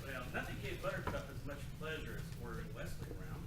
Well, nothing gave Buttercup as much pleasure as ordering Wesley around.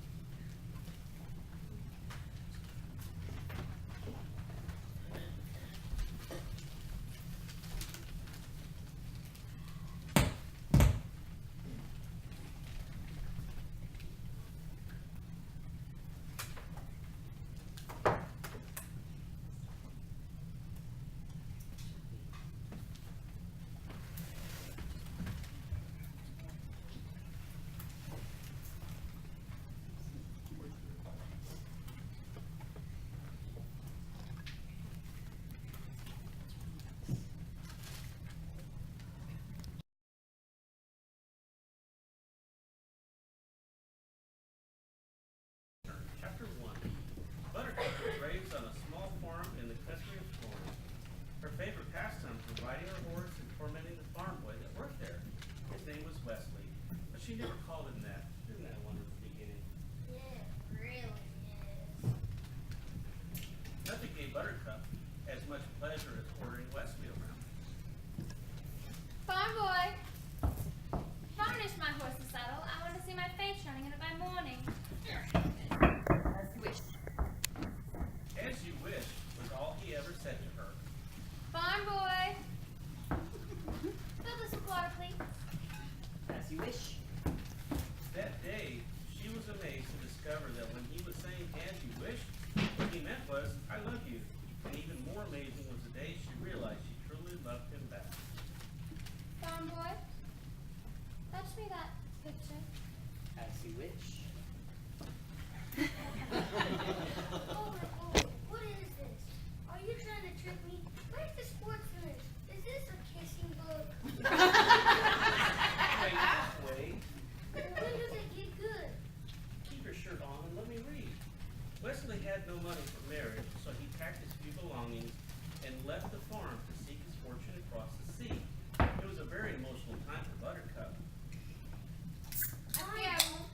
Chapter 1. Buttercup was raised on a small farm in the country of Florida. Her favorite pastimes were riding her horse and tormenting the farm boy that worked there. His name was Wesley, but she never called him that. Isn't that a wonderful beginning? Yeah, it really is. Nothing gave Buttercup as much pleasure as ordering Wesley around. Farm boy, varnish my horse's saddle. I want to see my face shining in it by morning. As you wish. As you wish was all he ever said to her. Farm boy, fill this with water, please. As you wish. That day, she was amazed to discover that when he was saying as you wish, what he meant was, I love you. And even more amazing was the day she realized she truly loved him back. Farm boy, touch me that picture. As you wish. Oh my God, what is this? Are you trying to trick me? Where's the sports finish? Is this a kissing book? Wait. When does it get good? Keep your shirt on and let me read. Wesley had no money for marriage, so he packed his few belongings and left the farm to seek his fortune across the sea. It was a very emotional time for Buttercup. I won't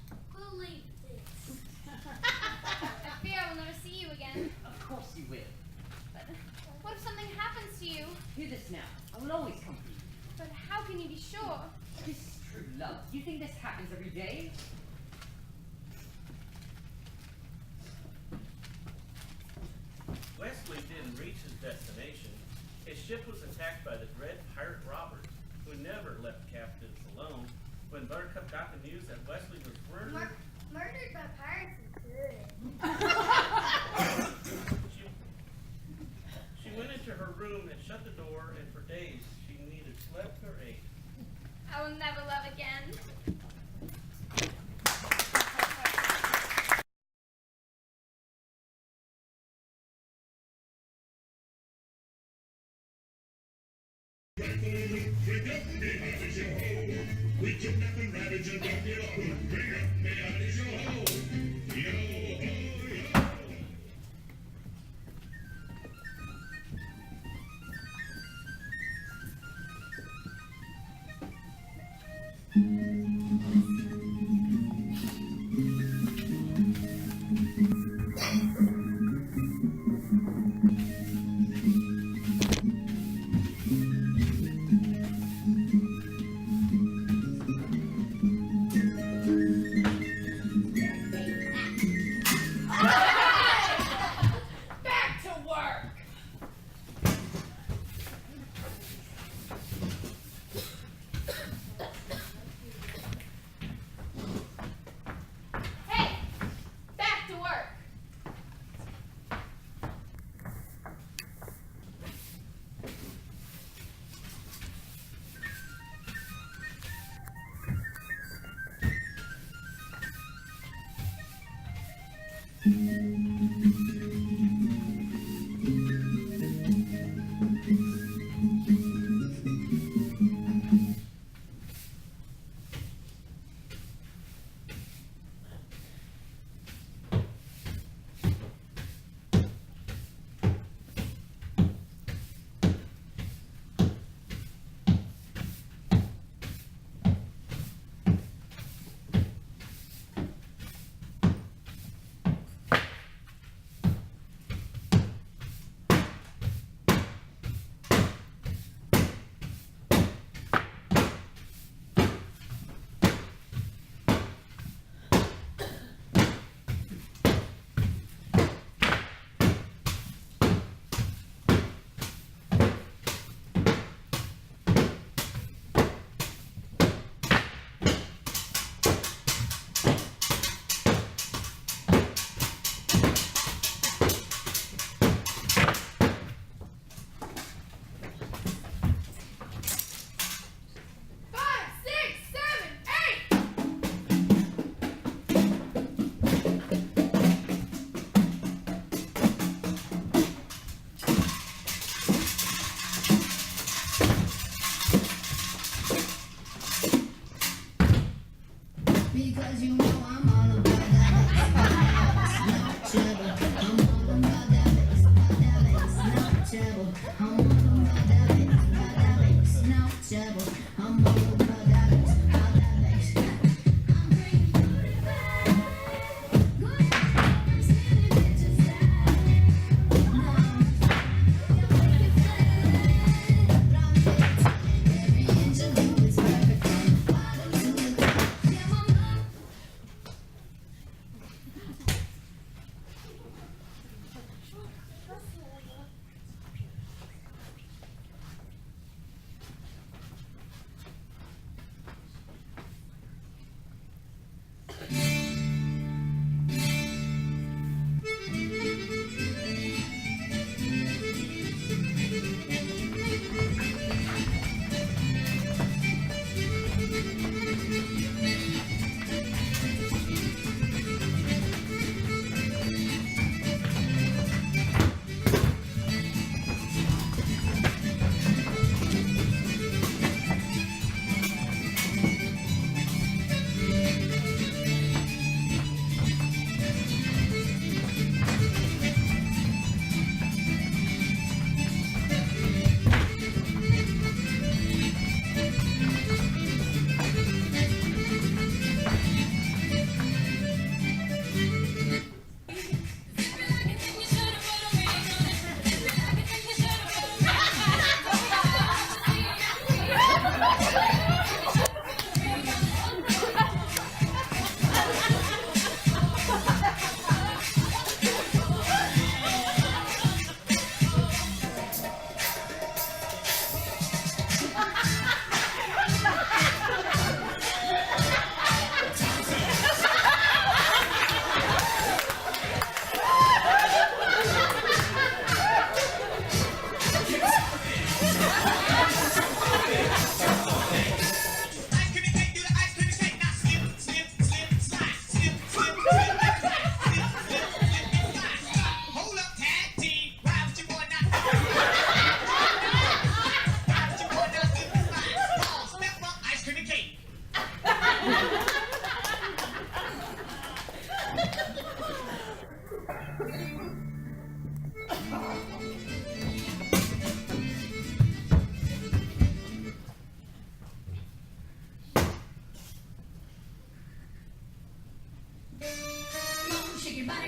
believe this. I fear I will never see you again. Of course you will. But what if something happens to you? Hear this now. I will always come for you. But how can you be sure? This is true love. Do you think this happens every day? Wesley didn't reach his destination. His ship was attacked by the dread pirate robbers, who never left captives alone. When Buttercup got the news that Wesley was murdered, Murdered by pirates is good. she went into her room and shut the door, and for days she neither slept nor ate. I will never love again. We kidnap and ravage and rock it all. Bring up me out is your hole. Yo ho yo. Because you know I'm all about that bass, no trouble. I'm all about that bass, no trouble. I'm all about that bass, no trouble. I'm all about that bass, I'm bringing booty back. Good from skinny bitches that you make it flat. But I'm fixing every inch of you is perfect from the bottom to the top. Yeah, mama.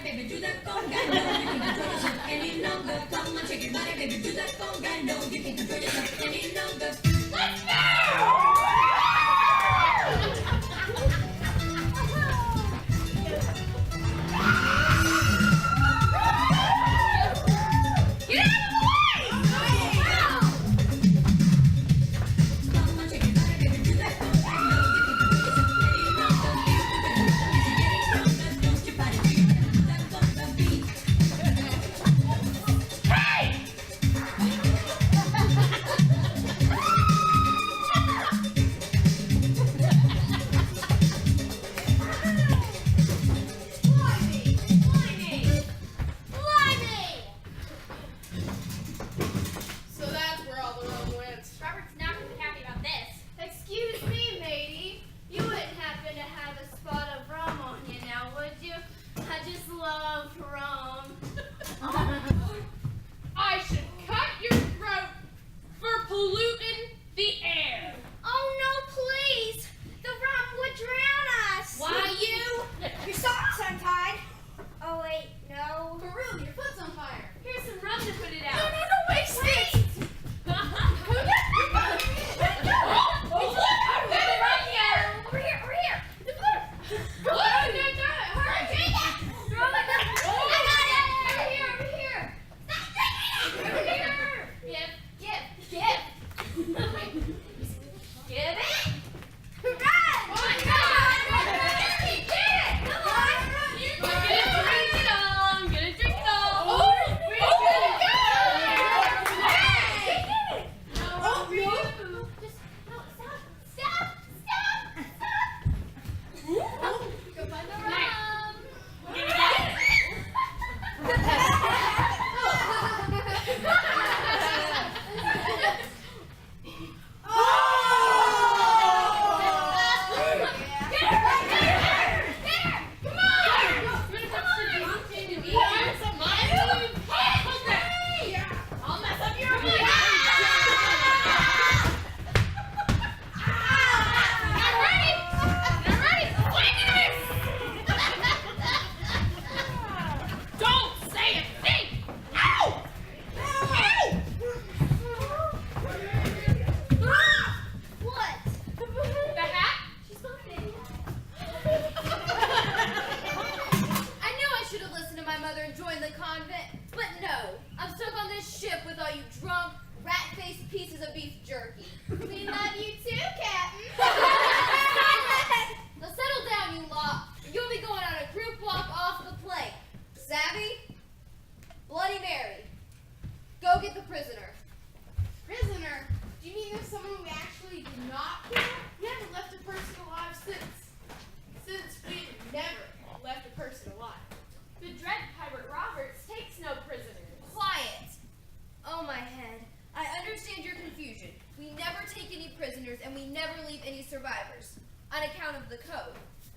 baby, do that conga. No, you can't control yourself any longer. Come on, shake your body, baby, do that conga. No, you can't control yourself any longer. Let's go!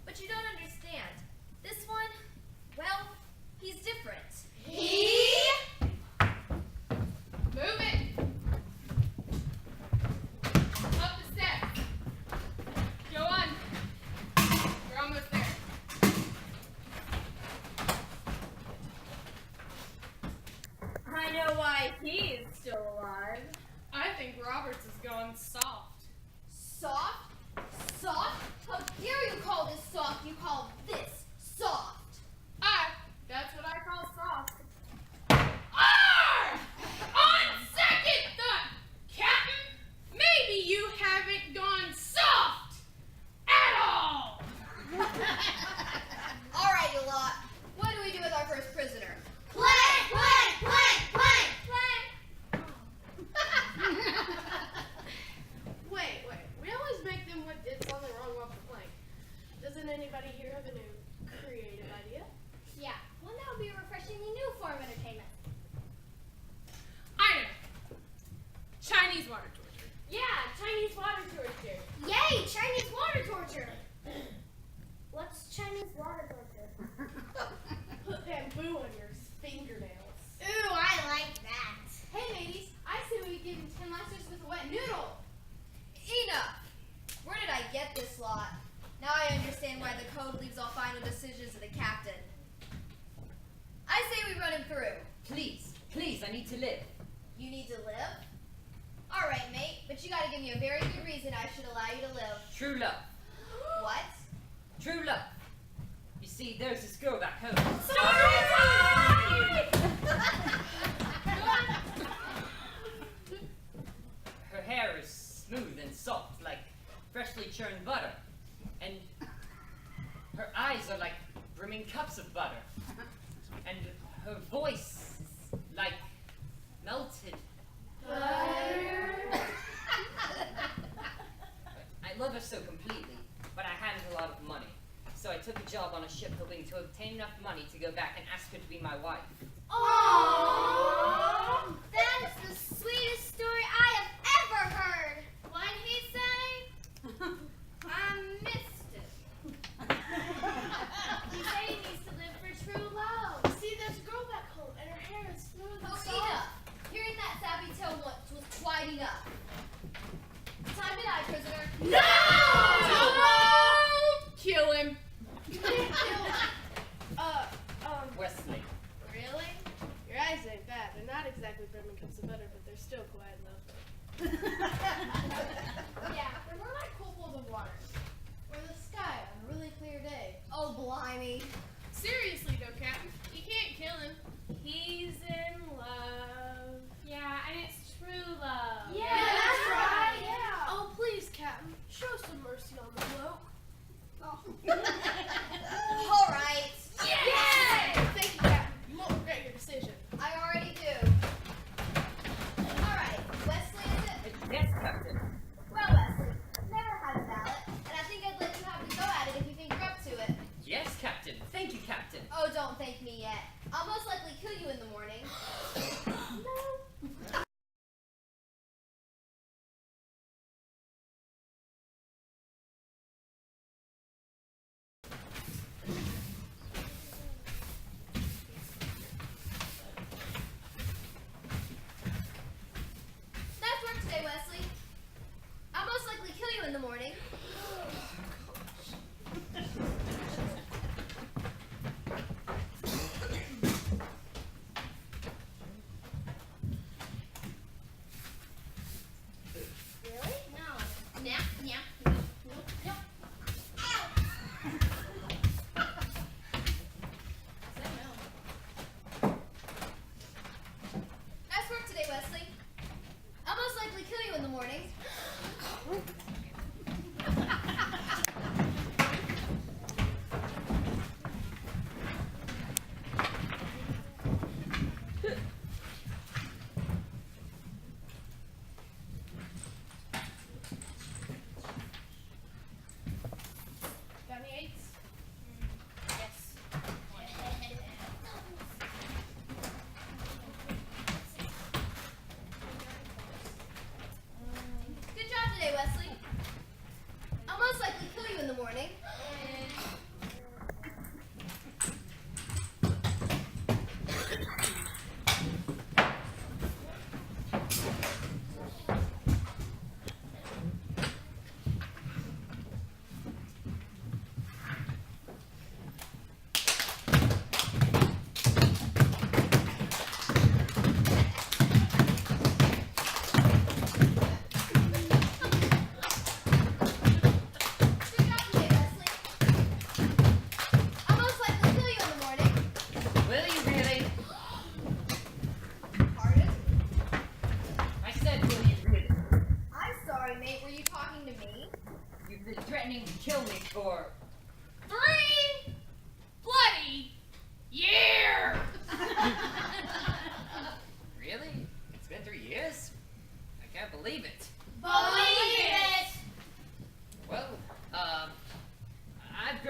But you don't understand. This one, well, he's different. Move it. Up the steps. Go on. You're almost there. I know why he is still alive. I think Roberts has gone soft. Soft? Soft? How dare you call this soft? You call this soft. That's what I call soft. On second thought, Captain, maybe you haven't gone soft at all. All right, you lot. What do we do with our first prisoner? Play! Wait. We always make them what did something wrong off the plank. Doesn't anybody here have a new creative idea? Yeah, one that would be a refreshingly new form of entertainment. I know. Chinese water torture. Yeah, Chinese water torture. Yay, Chinese water torture! What's Chinese water torture? Put bamboo on your fingernails. Ooh, I like that. Hey, ladies, I say we give him 10 lashes with a wet noodle. Enough. Where did I get this lot? Now I understand why the code leaves all final decisions to the captain. I say we run him through. Please, I need to live. You need to live? All right, mate, but you gotta give me a very good reason I should allow you to live. True love. What? True love. You see, there's this girl back home. Her hair is smooth and soft, like freshly churned butter. And her eyes are like brimming cups of butter. And her voice is like melted. I love her so completely, but I hadn't a lot of money. So I took a job on a ship hoping to obtain enough money to go back and ask her to be my wife. Aww! That is the sweetest story I have ever heard. What'd he say? I missed it. You say he needs to live for true love. See, there's a girl back home, and her hair is smooth and Oh, soft. enough. Hearing that savvy tale once was quite enough. Time to die, prisoner. Don't kill him. Wesley. Really? Your eyes ain't bad. They're not exactly brimming cups of butter, but they're still quite lovely. Yeah, they're more like cool pools of water. Or the sky on a really clear day. Oh, blimey. Seriously though, Captain, you can't kill him. He's in love. Yeah, and it's true love. Yeah, that's right. Yeah. Oh, please, Captain, show some mercy on the bloke. All right. Yay! Thank you, Captain. You won't regret your decision. I already do. All right, Wesley, is it? Yes, Captain. Well, Wesley, never had a ballot, and I think I'd let you have a go at it if you think you're up to it. Yes, Captain. Thank you, Captain. Oh, don't thank me yet. I'll most likely kill you in the morning. No. Nice work today, Wesley. I'll most likely kill you in the morning.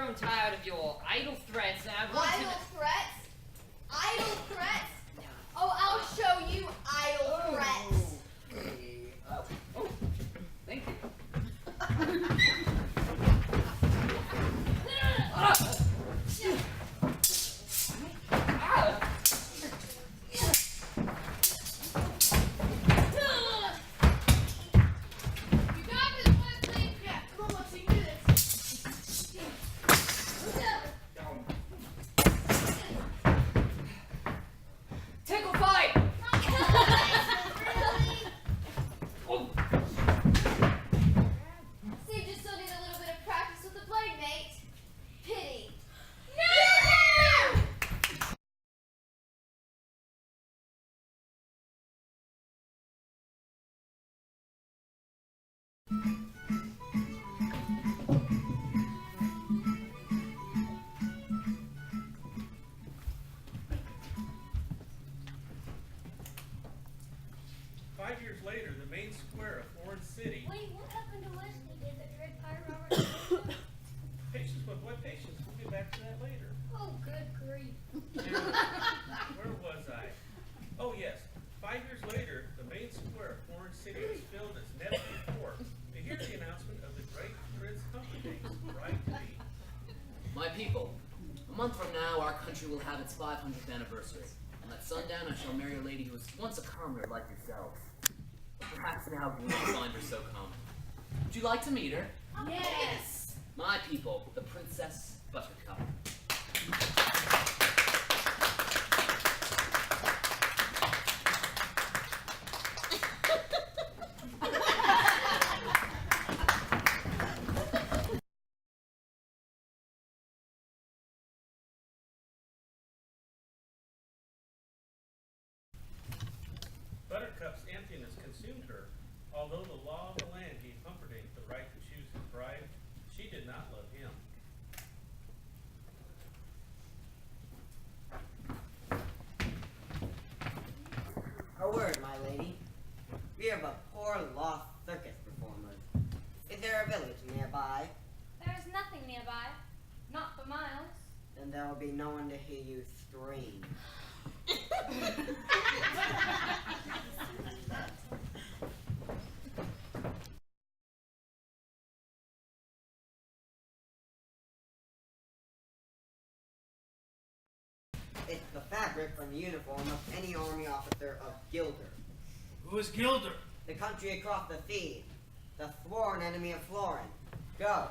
grown tired of your idle threats, and I want Idle threats? Idle threats? Oh, I'll show you idle threats. Oh, thank you. You got this, Wesley? Yeah, come on, Wesley, do this. Tickle fight! Really? So you just still need a little bit of practice with the blade, mate. Pity. No! 5 years later, the main square of Orange City. Wait, what happened to Wesley? Did the Dread Pirate Robert kill him? Patience, but what patience? We'll get back to that later. Oh, good grief. Where was I? Oh yes. 5 years later, the main square of Orange City was filled as never before to hear the announcement of the great Prince Humperdinck's bride to be. My people, a month from now, our country will have its 500th anniversary. And at sundown, I shall marry a lady who was once a commoner like yourself. Perhaps now we will find her so common. Would you like to meet her? Yes. My people, the Princess Buttercup. Buttercup's emptiness consumed her. Although the law of the land gave Humperdinck the right to choose his bride, she did not love him. A word, my lady. We are but poor lost circus performers. Is there a village nearby? There is nothing nearby. Not for miles. Then there will be no one to hear you scream. It's the fabric from the uniform of any army officer of Gilder, Who is Gilder? the country across the sea, the sworn enemy of Florin. Go.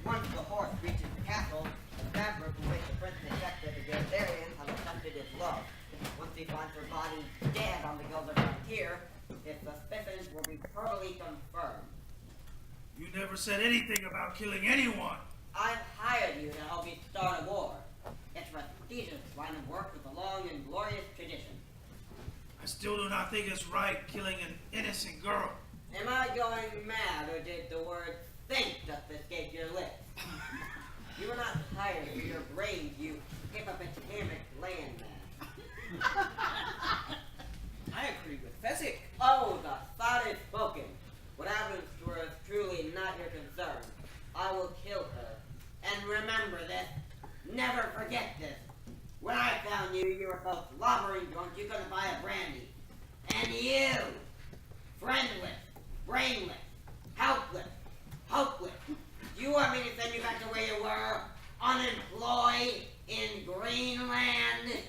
Once the horse reaches the castle, the fabric from which the prince detected the Gilderians has accepted his love. Once he finds her body dead on the Gilder frontier, his suspicions will be thoroughly confirmed. You never said anything about killing anyone. I've hired you to help me start a war. It's a prestigious line of work with a long and glorious tradition. I still do not think it's right killing an innocent girl. Am I going mad, or did the word think just escape your lips? You were not hired for your brains, you hippopotamic landman. I agree with Fezzik. Oh, the thought is spoken. What happens to her is truly not your concern. I will kill her. And remember this. Never forget this. When I found you, you were so slobbering drunk you couldn't buy a brandy. And you, friendless, brainless, helpless, hopeless. Do you want me to send you back to where you were? Unemployed in Greenland?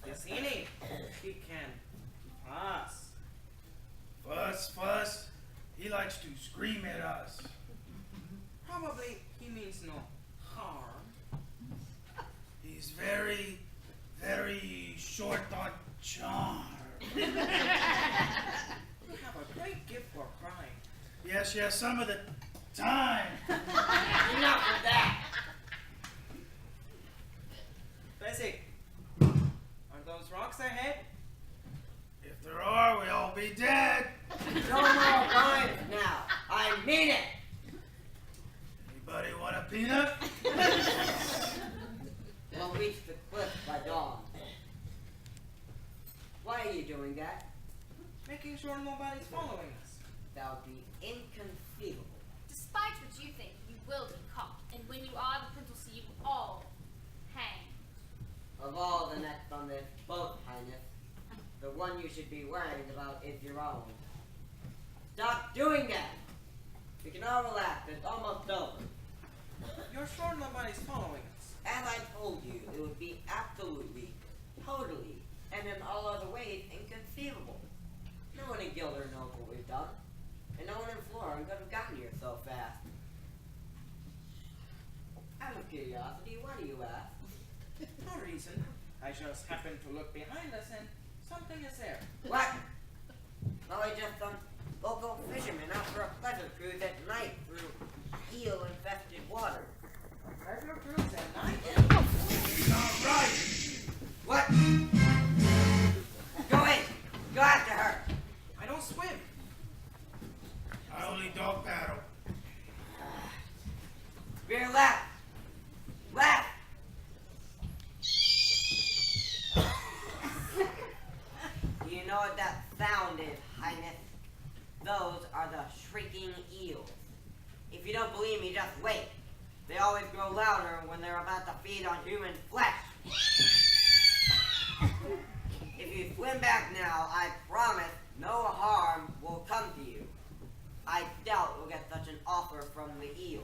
Yassini, he can fuss. Fuss, fuss. He likes to scream at us. Probably he means no harm. He's very, very short on charm. You have a great gift for crying. Yes, some of the time. Enough of that. Fezzik, are those rocks ahead? If there are, we'll all be dead. No more rhymes now. I mean it. Anybody want a peanut? We'll reach the cliff by dawn. Why are you doing that? Make making sure nobody's following us. That would be inconceivable. Despite what you think, you will be caught, and when you are, the prince will see you all hanged. Of all the nets on this boat, Highness, the one you should be worried about is your own. Stop doing that! We can all relax, it's almost over. You're sure nobody's following us? As I told you, it would be absolutely, totally, and in all other ways inconceivable. No one in Gilder knows what we've done, and no one in Flora could have gotten here so fast. Out of curiosity, why do you ask? No reason. I just happened to look behind us and something is there. What? Probably just some local fishermen out for a pleasure cruise at night through eel-infested water. Pleasure cruise at night? Not right. What? Go in! Go after her! I don't swim. I only dog paddle. Veer left! Left! Do you know what that sound is, Highness? Those are the shrieking eels. If you don't believe me, just wait. They always grow louder when they're about to feed on human flesh. If you swim back now, I promise no harm will come to you. I doubt we'll get such an offer from the eel.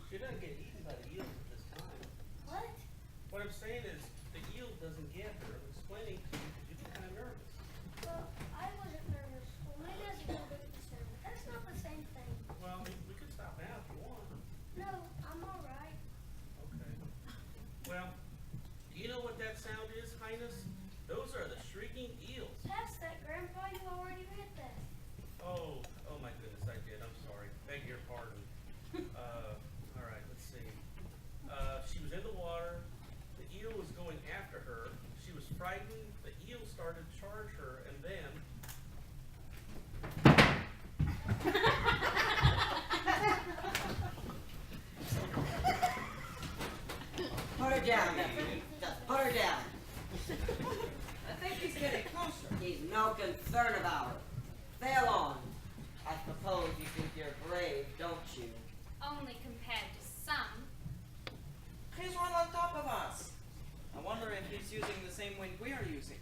She doesn't get eaten by the eels at this time. What? What I'm saying is, the eel doesn't get her. I'm explaining to you because you'd be kind of nervous. Well, I wasn't nervous. Well, maybe I was a little bit concerned, but that's not the same thing. Well, we could stop now if you want. No, I'm all right. Okay. Well, do you know what that sound is, Highness? Those are the shrieking eels. Past that, Grandpa, you already read that. Oh my goodness, I did. I'm sorry. Beg your pardon. All right, let's see. She was in the water. The eel was going after her. She was frightened. The eel started to charge her, and then Put her down, nephew. Just put her down. I think he's getting closer. He's no concern about her. Sail on. I suppose you think you're brave, don't you? Only compared to some. He's right on top of us. I wonder if he's using the same wind we are using.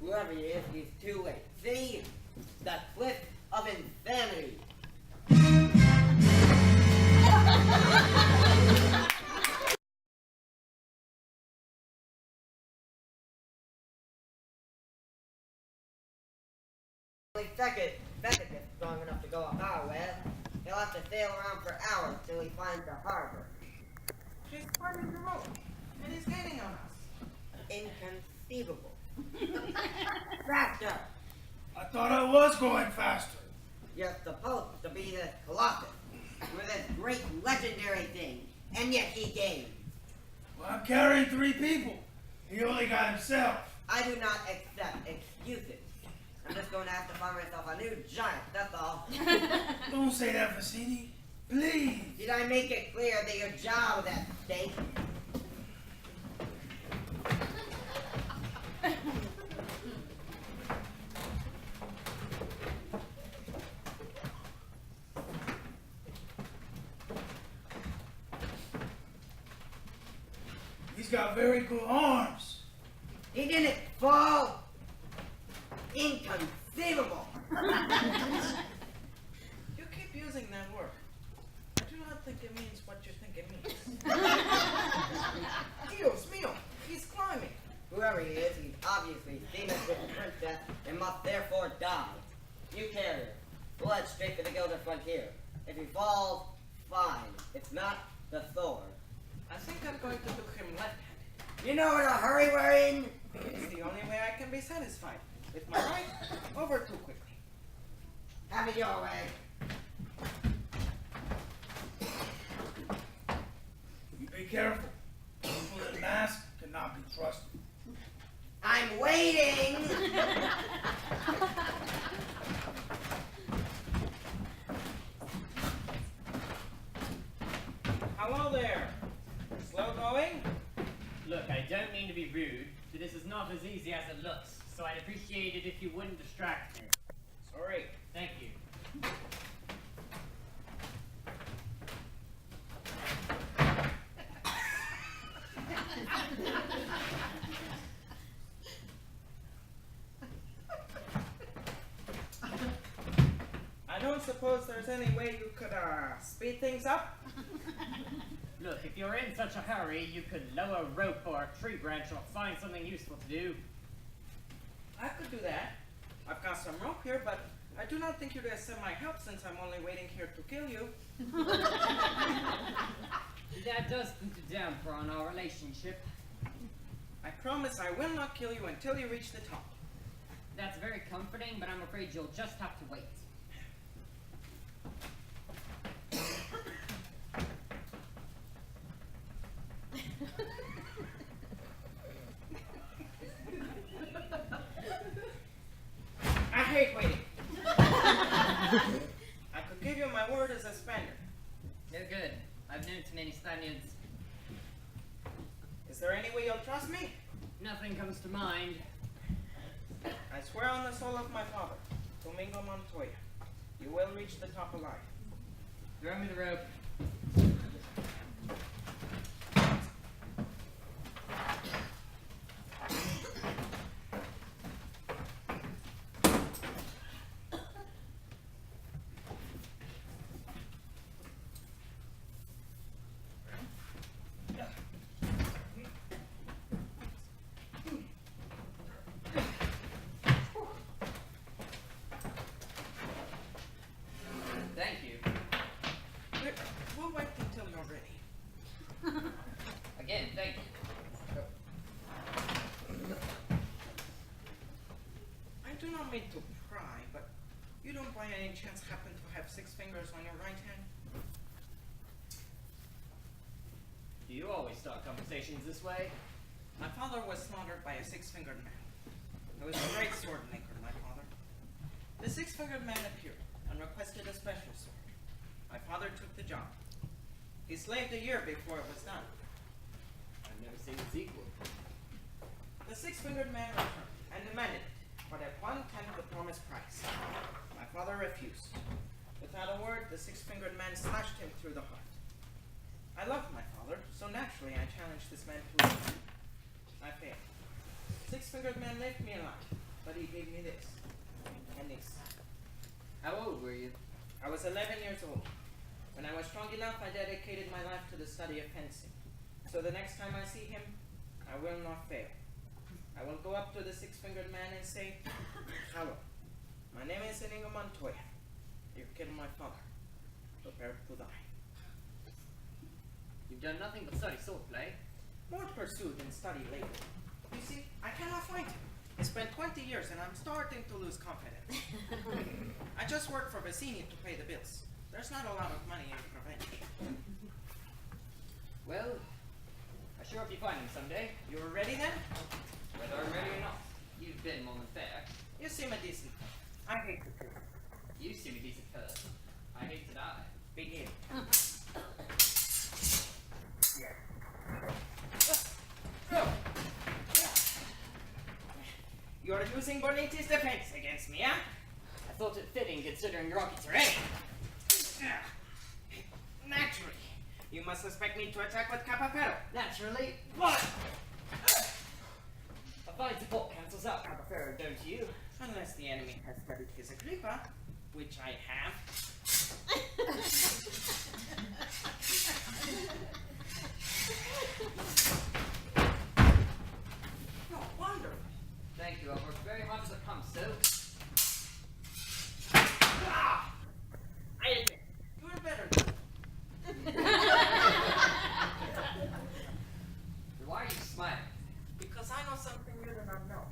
Whoever he is, he's too late. See? The cliff of insanity. Only second is strong enough to go up our way. He'll have to sail around for hours till he finds a harbor. He's parting the road, and he's gaining on us. Inconceivable. Faster! I thought I was going faster. You're supposed to be this colossus. You're this great legendary thing, and yet he gains. Well, I'm carrying 3 people. He only got himself. I do not accept excuses. I'm just going to have to find myself a new giant, that's all. Don't say that, Vicini. Please. Did I make it clear that your job was at stake? He's got very good arms. He didn't fall. Inconceivable. You keep using that word. I do not think it means what you think it means. Dios mío, he's climbing. Whoever he is, he's obviously seen us with the princess and must therefore die. You carry her. We'll head straight for the Gilder frontier. If he falls, fine. If not, the sword. I think I'm going to do him left-handed. You know what a hurry we're in? It's the only way I can be satisfied. With my right, over too quickly. Have it your way. Be careful. People in masks cannot be trusted. I'm waiting! Hello there. Slow going? Look, I don't mean to be rude, but this is not not as easy as it looks, so I'd appreciate it if you wouldn't distract me. Sorry. Thank you. I don't suppose there's any way you could, speed things up? Look, if you're in such a hurry, you could lower a rope or a tree branch or find something useful to do. I could do that. I've got some rope here, but I do not think you'd accept my help since I'm only waiting here to kill you. That does put a damper on our relationship. I promise I will not kill you until you reach the top. That's very comforting, but I'm afraid you'll just have to wait. I hate waiting. I could give you my word as a Spaniard. You're good. I've known too many Spaniards. Is there any way you'll trust me? Nothing comes to mind. I swear on the soul of my father, Domingo Montoya, you will reach the top alive. Throw me the rope. Thank you. We'll wait until you're ready. Again, thank you. I do not mean to pry, but you don't by any chance happen to have 6 fingers on your right hand? Do you always start conversations this way? My father was slaughtered by a 6-fingered man. He was a great sword maker, my father. The 6-fingered man appeared and requested a special sword. My father took the job. He slaved a year before it was done. I've never seen its equal. The 6-fingered man returned and demanded it, but at 1/10 the promised price. My father refused. Without a word, the 6-fingered man slashed him through the heart. I loved my father, so naturally I challenged this man to a duel. I failed. 6-fingered man left me alive, but he gave me this and this. How old were you? I was 11 years old. When I was strong enough, I dedicated my life to the study of fencing. So the next time I see him, I will not fail. I will go up to the 6-fingered man and say, "Hello, my name is Inigo Montoya. You killed my father. Prepare to die." You've done nothing but study swordplay. More pursuit than study lately. You see, I cannot fight him. I spent 20 years and I'm starting to lose confidence. I just work for Vicini to pay the bills. There's not a lot of money in revenge. Well, I sure hope you find him someday. You were ready then? Whether I'm ready or not, you've been more than fair. You seem a decent man. I hate to kill you. You seem a decent person. I hate to die. Begin. You're using Boniti's defense against me, huh? I thought it fitting considering your rockets are ready. Naturally. You must expect me to attack with Capapero. Naturally, but a fine support cancels out Cabafero, don't you? Unless the enemy has studied his Agrippa, which I have. Oh, wonderful. Thank you, I've worked very hard to become so. Ah! I admit, you are better than Why are you smiling? because I know something you do not know.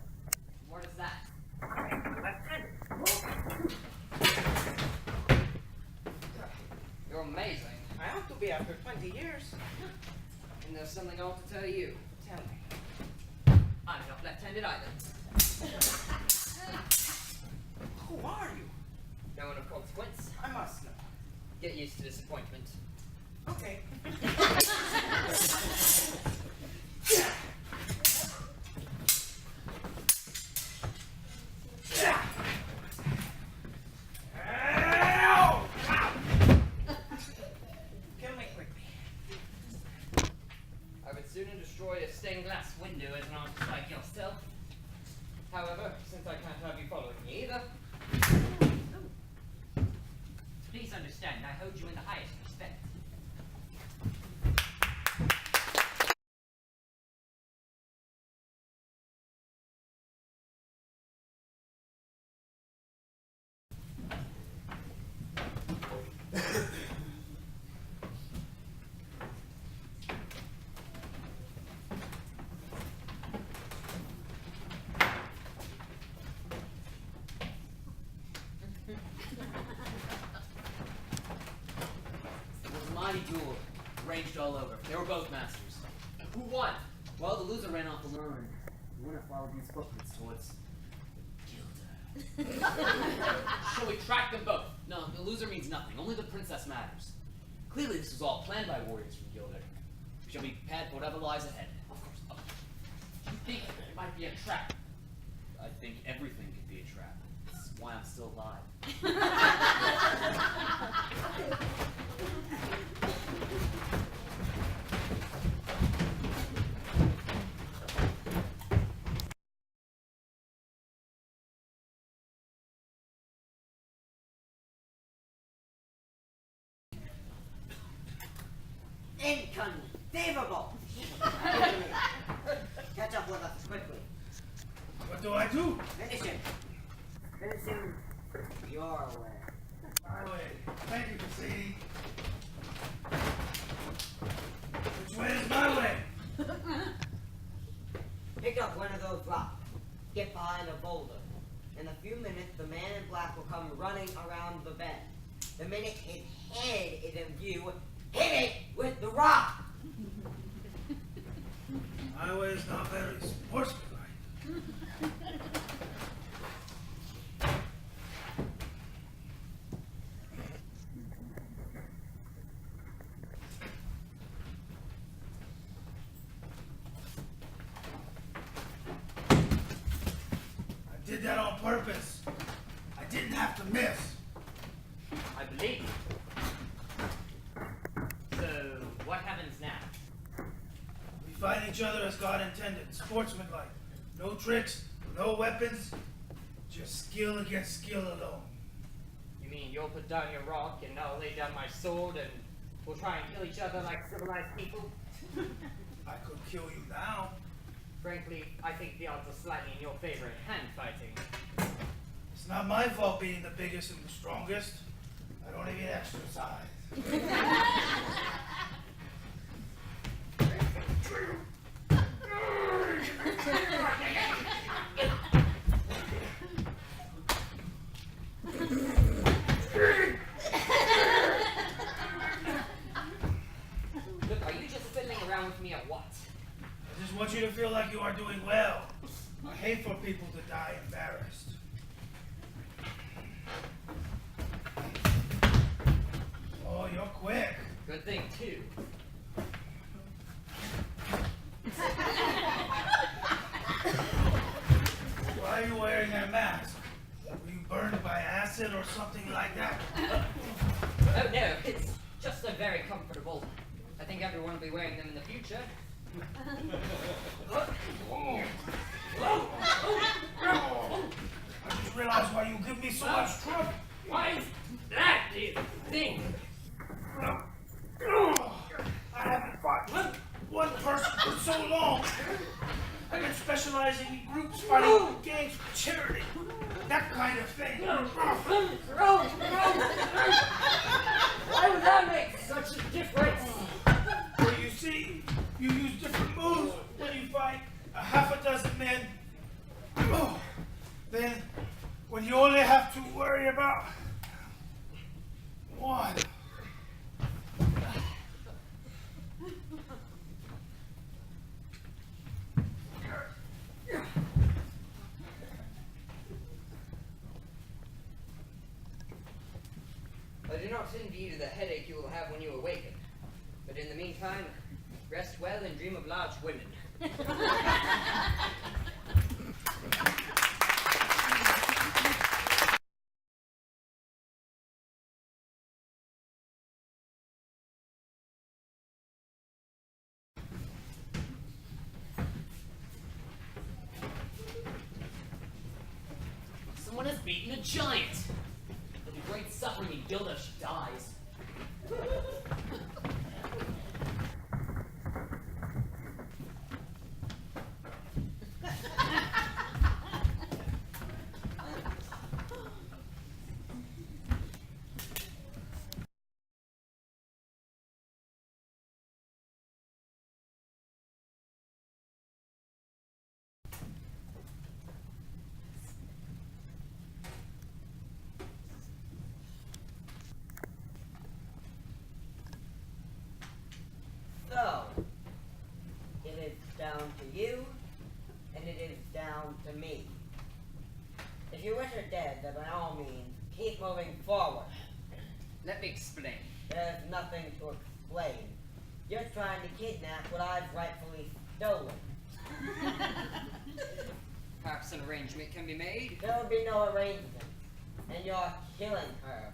What is that? Left-handed. You're amazing. I ought to be after 20 years. And there's something I want to tell you. Tell me. I'm not left-handed either. Who are you? No one of consequence. I must know. Get used to disappointment. Okay. understand. I hold you in the highest respect. It was a mighty duel, ranged all over. They were both masters. Who won? Well, the loser ran off alone, and the winner followed these footprints towards Gilda. Shall we track them both? No, the loser means nothing. Only the princess matters. Clearly, this was all planned by warriors from Gilda. We shall be prepared for whatever lies ahead. Of course. Do you think it might be a trap? I think everything could be a trap. That's why I'm still alive. Inconceivable! Catch up with us quickly. What do I do? Finish him. Finish him your way. My way. Thank you, Cassidy. Which way is my way? Pick up one of those rocks. Get behind a boulder. In a few minutes, the man in black will come running around the bend. The minute his head is in view, hit it with the rock! My way is not very sportsmanlike. I did that on purpose. I didn't have to miss. I believe you. So, what happens now? We fight each other as God intended, sportsmanlike. No tricks, no weapons, just skill against skill alone. You mean you'll put down your rock and I'll lay down my sword and we'll try and kill each other like civilized people? I could kill you now. Frankly, I think the odds are slightly in your favor in hand fighting. It's not my fault being the biggest and the strongest. I don't even exercise. Look, are you just fiddling around with me or what? I just want you to feel like you are doing well. I hate for people to die embarrassed. Oh, you're quick. Good thing, too. Why are you wearing that mask? Were you burned by acid or something like that? Oh no, it's just so very comfortable. I think everyone will be wearing them in the future. I just realized why you give me so much trouble. Why is that the thing? I haven't fought one person for so long. I've been specializing in groups fighting gangs for charity. That kind of thing. Why would that make such a difference? Well, you see, you use different moves when you fight a half a dozen men. Then, when you only have to worry about one. I do not envy you the headache you will have when you awaken. But in the meantime, rest well and dream of large women. Someone has beaten a giant. There'll be great suffering in Gilda if she dies. So, it is down to you, and it is down to me. If you wish her dead, then by all means, keep moving forward. Let me explain. There's nothing to explain. You're trying to kidnap what I've rightfully stolen. Perhaps an arrangement can be made. There will be no arrangement, and you're killing her.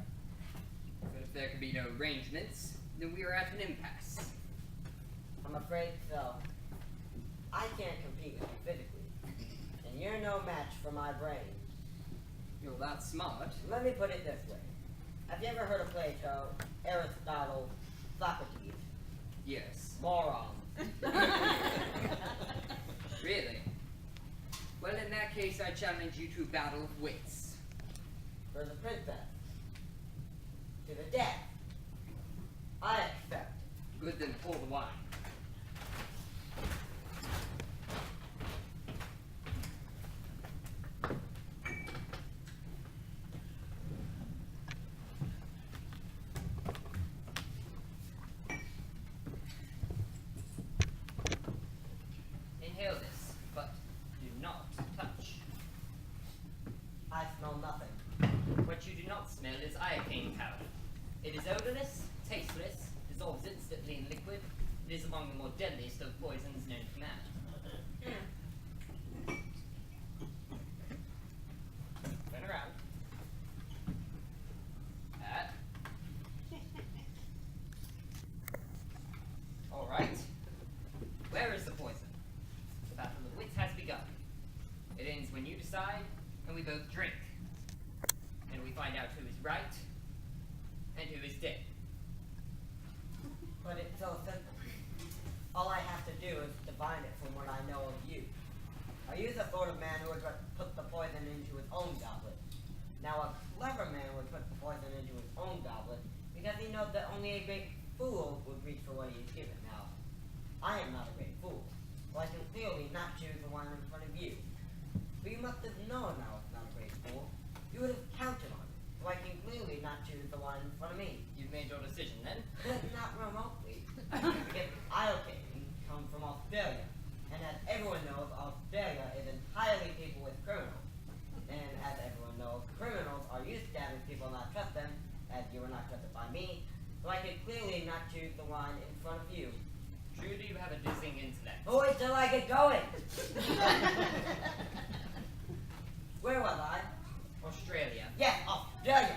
But if there can be no arrangements, then we are at an impasse. I'm afraid so. I can't compete with you physically, and you're no match for my brain. You're that smart. Let me put it this way. Have you ever heard of Plato, Aristotle, Socrates? Yes. Morons. Really? Well, in that case, I challenge you to a battle of wits. For the princess. To the death. I accept. Good, then pour the wine. Inhale this, but do not touch. I smell nothing. What you do not smell is iocane powder. It is odorless, tasteless, dissolves instantly in liquid. It is among the more deadliest of poisons known to man. Turn around. That. All right. Where is the poison? The battle of wits has begun. It ends when you decide, and we both drink. And we find out who is right, and who is dead. But it's so simple. All I have to do is divine it from what I know of you. Are you the sort of man who would put the poison into his own goblet? Now, a clever man would put the poison into his own goblet because he knows that only a great fool would reach for what he is given. Now, I am not a great fool, so I can clearly not choose the one in front of you. But you must have known I was not a great fool. You would have counted on it, so I can clearly not choose the one in front of me. You've made your decision then? Not remotely. Because iocane comes from Australia, and as everyone knows, Australia is entirely people with criminals. And as everyone knows, criminals are used to having people not trust them, as you were not trusted by me, so I can clearly not choose the one in front of you. Truly, you have a dizzying intellect. Oh, wait till I get going! Where was I? Australia. Yes, Australia!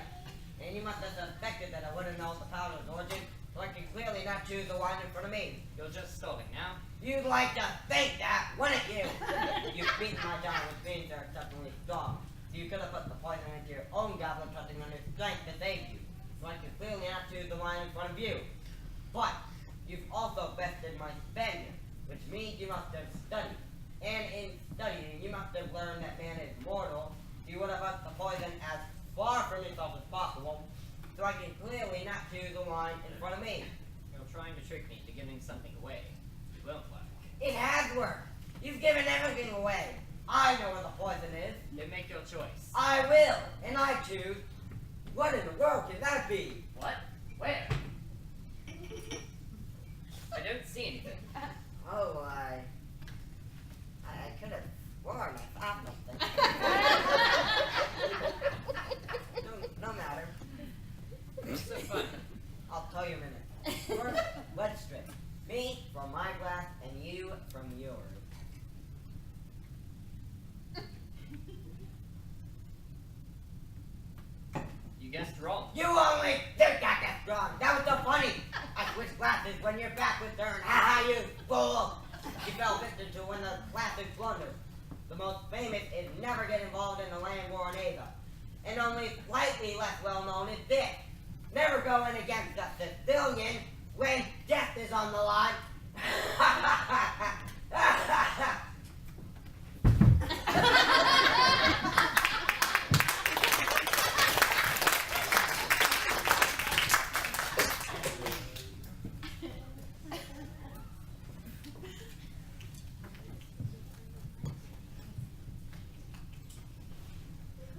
And you must have suspected that I wouldn't know the powder's origin, so I can clearly not choose the one in front of me. You're just stalling now. You'd like to think that, wouldn't you? You've beaten my down with beans that are exceptionally strong, so you could have put the poison into your own goblet, trusting on your strength to save you. So I can clearly not choose the one in front of you. But you've also bested my Spaniard, which means you must have studied. And in studying, you must have learned that man is mortal, so you would have put the poison as far from yourself as possible, so I can clearly not choose the one in front of me. You're trying to trick me into giving something away. It won't work. It has worked. You've given everything away. I know where the poison is. Then make your choice. I will, and I choose. What in the world can that be? What? Where? I don't see anything. Oh, I could have sworn I saw something. No matter. What's so funny? I'll tell you in a minute. First, let's strip. Me from my glass and you from yours. You guessed wrong. You only think I guessed wrong. That was so funny. I switched glasses when your back was turned. Ha ha, you fool. You fell victim to one of the classic blunders. The most famous is never get involved in the land war in Asia. And only slightly less well known is this. Never go in against a Sicilian when death is on the line.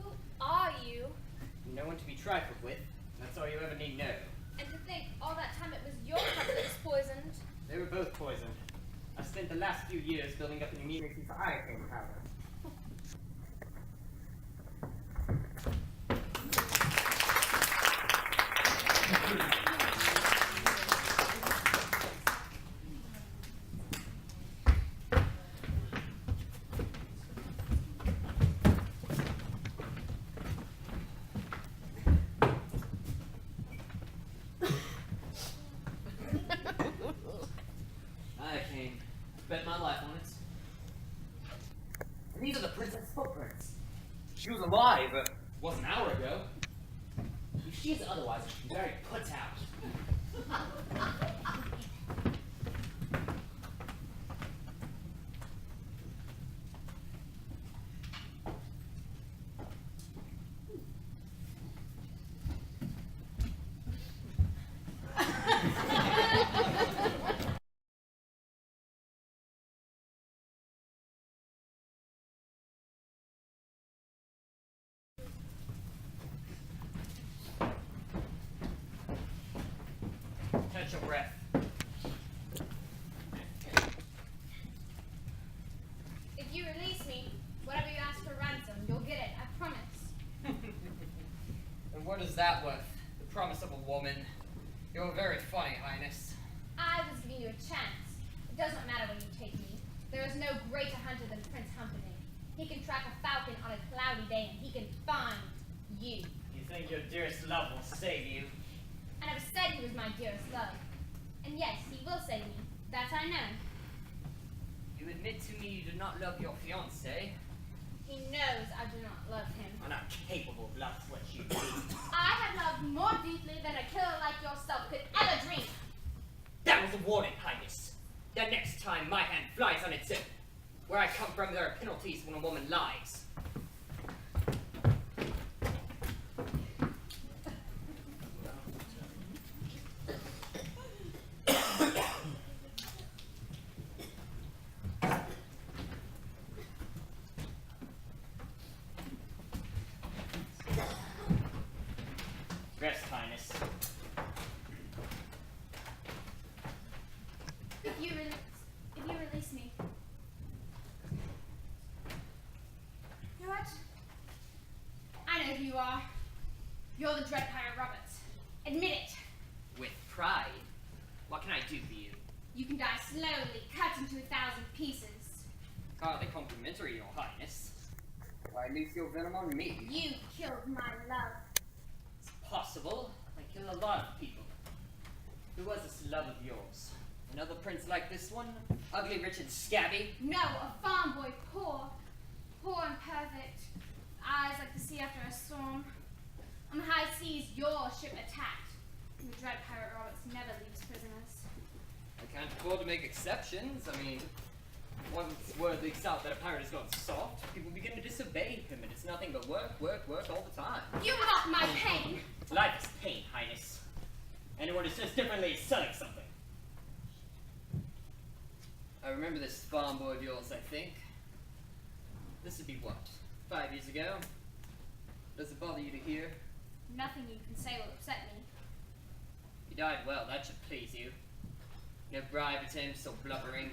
Who are you? No one to be trifled with. That's all you ever need know. And to think all that time it was your cup that was poisoned. They were both poisoned. I spent the last few years building up an immunity for iocane powder. Iocane. Bet my life on it. And these are the princess footprints. She was alive, was an hour ago. If she is otherwise, I should be very put out. Catch your breath. If you release me, whatever you ask for ransom, you'll get it, I promise. And what is that worth? The promise of a woman. You're very funny, Highness. I was giving you a chance. It doesn't matter when you take me. There is no greater hunter than Prince Humperdinck. He can track a falcon on a cloudy day, and he can find you. You think your dearest love will save you? I never said he was my dearest love. And yes, he will save me. That I know. You admit to me you do not love your fiancé. He knows I do not love him. Are not capable of love what you do. I have loved more deeply than a killer like yourself could ever dream. That was a warning, Highness. The next time my hand flies on its own. Where I come from, there are penalties when a woman lies. Rest, Highness. If you release me. What? I know who you are. You're the Dread Pirate Roberts. Admit it. With pride. What can I do for you? You can die slowly, cut into 1,000 pieces. Hardly complimentary, Your Highness. Why loose your venom on me? You killed my love. It's possible. I kill a lot of people. Who was this love of yours? Another prince like this one? Ugly, rich, and scabby? No, a farm boy, poor and perfect. Eyes like the sea after a storm. On the high seas, your ship attacked. The Dread Pirate Roberts never leaves prisoners. I can't afford to make exceptions. I mean, once word leaks out that a pirate has gone soft, people begin to disobey him, and it's nothing but work, work, work all the time. You mock my pain. Life is pain, Highness. Anyone who says differently is selling something. I remember this farm boy of yours, I think. This would be what, 5 years ago? Does it bother you to hear? Nothing you can say will upset me. He died well, that should please you. No bribe attempts or blubbering.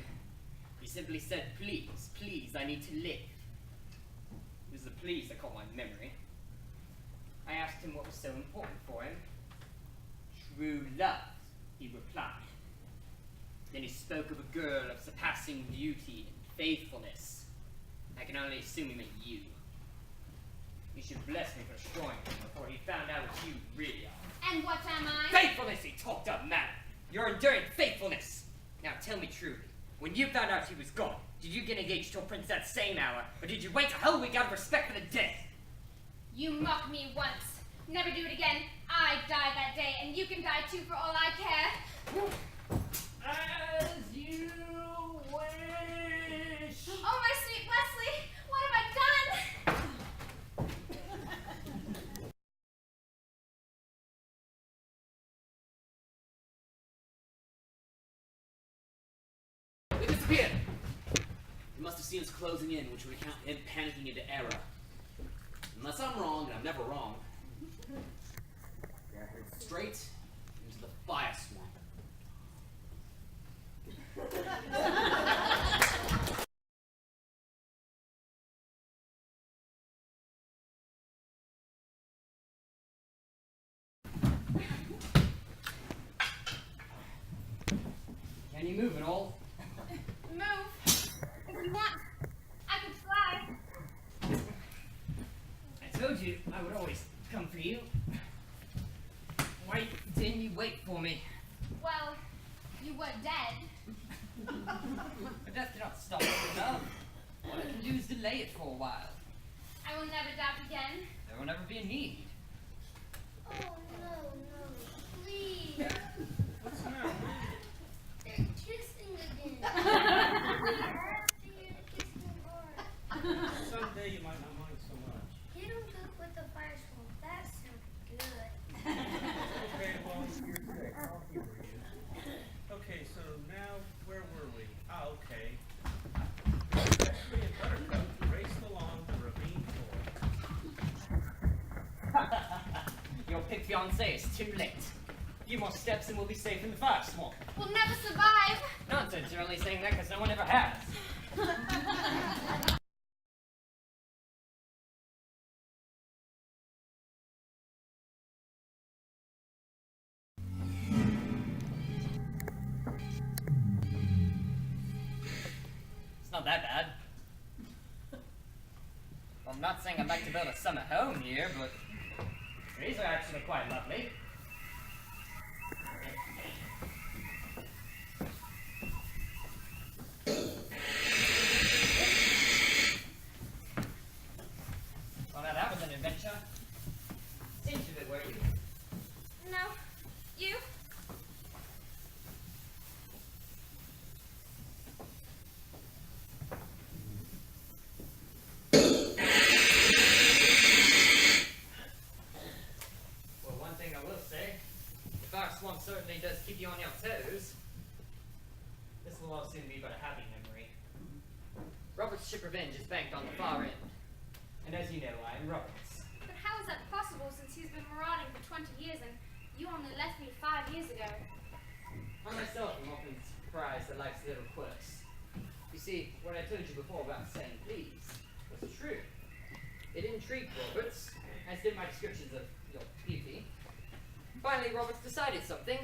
He simply said, please, please, I need to live. It was the please that caught my memory. I asked him what was so important for him. True love, he replied. Then he spoke of a girl of surpassing beauty and faithfulness. I can only assume he meant you. You should bless me for destroying him before he found out what you really are. And what am I? Faithfulness, he talked up, madam. Your enduring faithfulness. Now tell me truly, when you found out he was gone, did you get engaged to a prince that same hour, or did you wait a whole week out of respect for the dead? You mocked me once. Never do it again. I died that day, and you can die too for all I care. As you wish. Oh, my sweet Wesley, what have I done? They disappeared. He must have seen us closing in, which would account for him panicking into error. Unless I'm wrong, and I'm never wrong. They're headed straight into the fire swamp. Can you move at all? Move. If you want, I can fly. I told you I would always come for you. Why didn't you wait for me? Well, you were dead. But death cannot stop us enough. All I can do is delay it for a while. I will never doubt again. There will never be a need. Oh, no, please. What's the matter? They're kissing again. We have to hear the kissing part. Someday you might not mind so much. Get them cook with the fire swamp. That sounds good. Okay, well, you're sick. I'll humor you. Okay, so now, where were we? Ah, okay. Wesley and Buttercup raced along the ravine floor. Your pig fiancé is too late. A few more steps and we'll be safe in the fire swamp. We'll never survive. Nonsense, you're only saying that because no one ever has. It's not that bad. Well, I'm not saying I'd like to build a summer home here, but trees are actually quite lovely. Well, now that was an adventure. Seems a bit wordy. No. You? Well, one thing I will say, the fire swamp certainly does keep you on your toes. This will all soon be but a happy memory. Robert's ship Revenge is banked on the far end. And as you know, I am Roberts. But how is that possible since he's been marauding for 20 years and you only left me 5 years ago? I myself am often surprised at life's little quirks. You see, what I told you before about saying please was true. It intrigued Roberts, as did my descriptions of your beauty. Finally, Roberts decided something.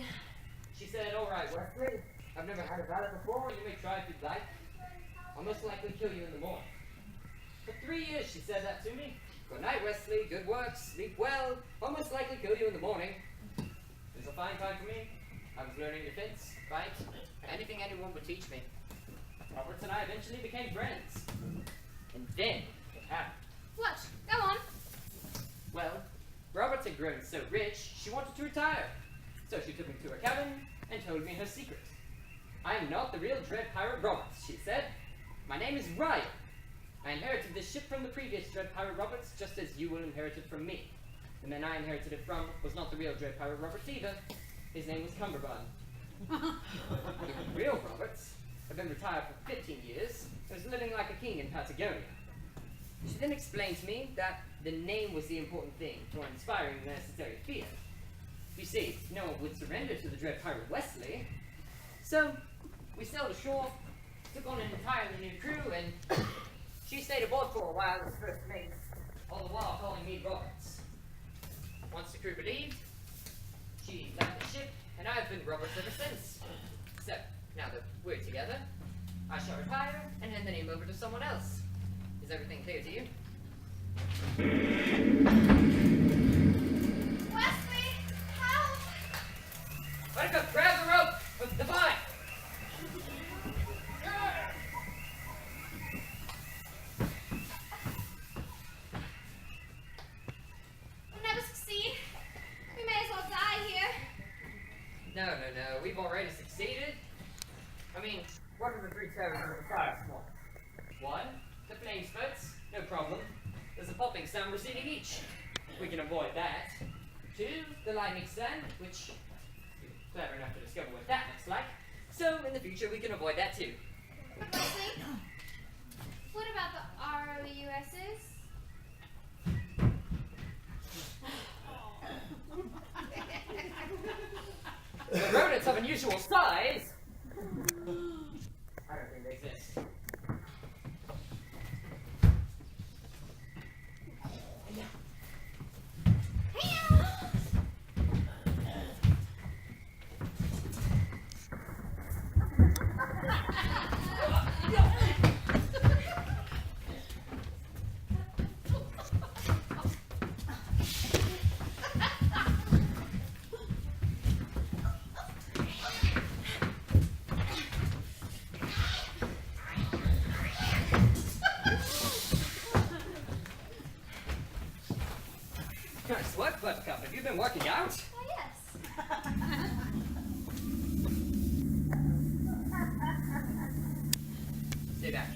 She said, all right, Wesley, I've never heard about it before, you may try if you'd like. I'll most likely kill you in the morning. For 3 years she said that to me. Good night, Wesley, good work, sleep well, I'll most likely kill you in the morning. It was a fine time for me. I was learning defense, fight, anything anyone would teach me. Roberts and I eventually became friends. And then it happened. What? Go on. Well, Roberts had grown so rich, she wanted to retire. So she took me to her cabin and told me her secret. I am not the real Dread Pirate Roberts, she said. My name is Ryan. I inherited this ship from the previous Dread Pirate Roberts, just as you will inherit it from me. The man I inherited it from was not the real Dread Pirate Roberts either. His name was Cumberbund. The real Roberts had been retired for 15 years and was living like a king in Patagonia. She then explained to me that the name was the important thing for inspiring the necessary fear. You see, no one would surrender to the Dread Pirate Wesley. So, we sailed ashore, took on an entirely new crew, and she stayed aboard for a while as first mate, all the while calling me Roberts. Once the crew relieved, she left the ship, and I've been Roberts ever since. Except, now that we're together, I shall retire and hand the name over to someone else. Is everything clear to you? Wesley, help! Buttercup, grab the rope! With the vine! We'll never succeed. already succeeded. I mean, what are the 3 terrors of the firestorm? 1, the flame spurts, no problem. There's a popping sound receding each. We can avoid that. 2, the lightning stand, which you're clever enough to discover what that looks like. So in the future we can avoid that too. But Wesley, what about the ROUSs? The rodents of unusual size? I don't think they exist. Nice work, Buttercup. Have you been working out? Oh, yes. Stay back.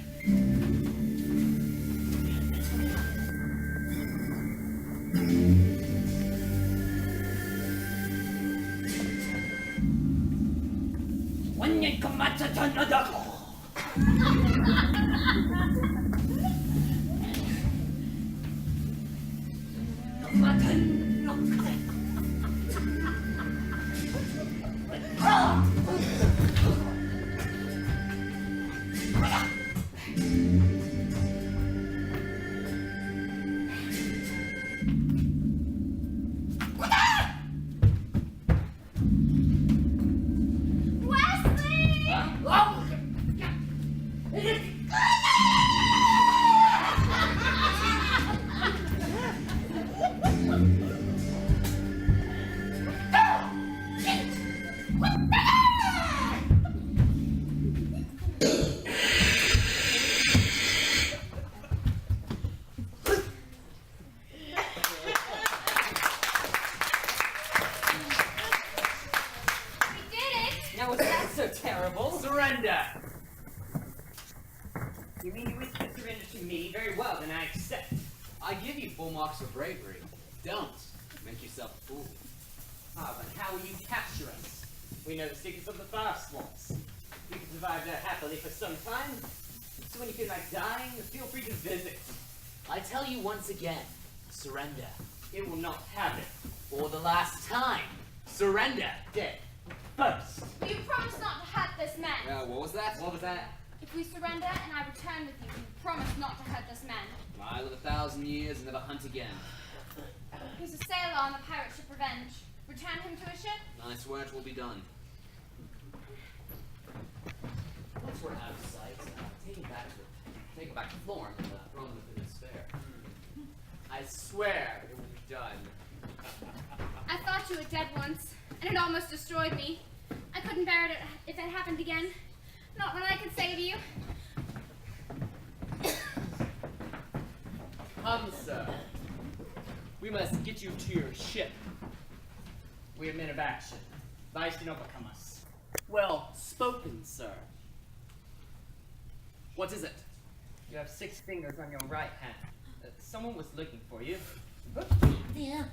Now was that so terrible? Surrender! You mean you wish to surrender to me? Very well, then I accept. I give you full marks for bravery. Don't make yourself a fool. Ah, but how will you capture us? We know the secrets of the fire swamps. We can survive there happily for some time. So when you feel like dying, feel free to visit. I tell you once again, surrender. It will not happen. For the last time, surrender. Dead. First. You promise not to hurt this man. What was that? What was that? If we surrender and I return with you, you promise not to hurt this man. I live 1,000 years and never hunt again. He's a sailor on the pirate ship Revenge. Return him to his ship? Nice work will be done. Once we're out of sight, take him back to Florence and throw him within his spare. I swear it will be done. I thought you were dead once, and it almost destroyed me. I couldn't bear it if it happened again. Not when I could save you. Come, sir. We must get you to your ship. We are men of action. Vice can overcome us. Well spoken, sir. What is it? You have 6 fingers on your right hand. Someone was looking for you. Yeah.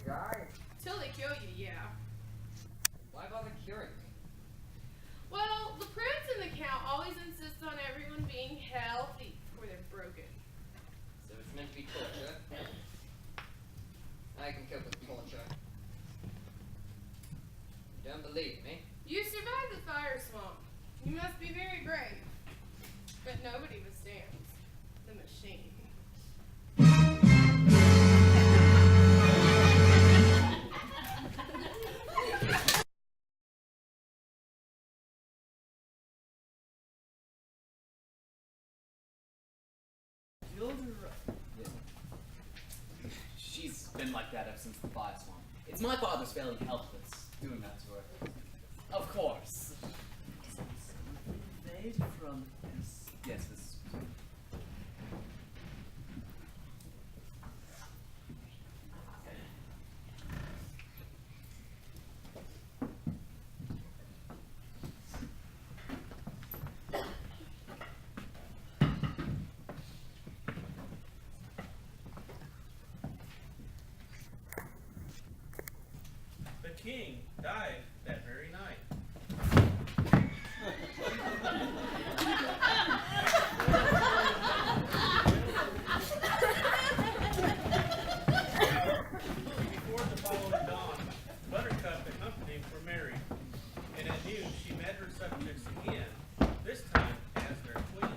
die? Till they kill you, yeah. Why bother curing me? Well, the prince and the count always insist on everyone being healthy before they're broken. So it's meant to be torture. I can cope with torture. You don't believe me? You survived the fire swamp. You must be very brave. But nobody withstands the machine. She's been like that ever since the fire swamp. It's my father's failing health that's doing that to her. Of course. Made from this. Yes, this. The king died that very night. Before the following dawn, Buttercup and Humperdinck were married, and at noon she met her subjects again, this time as their queen.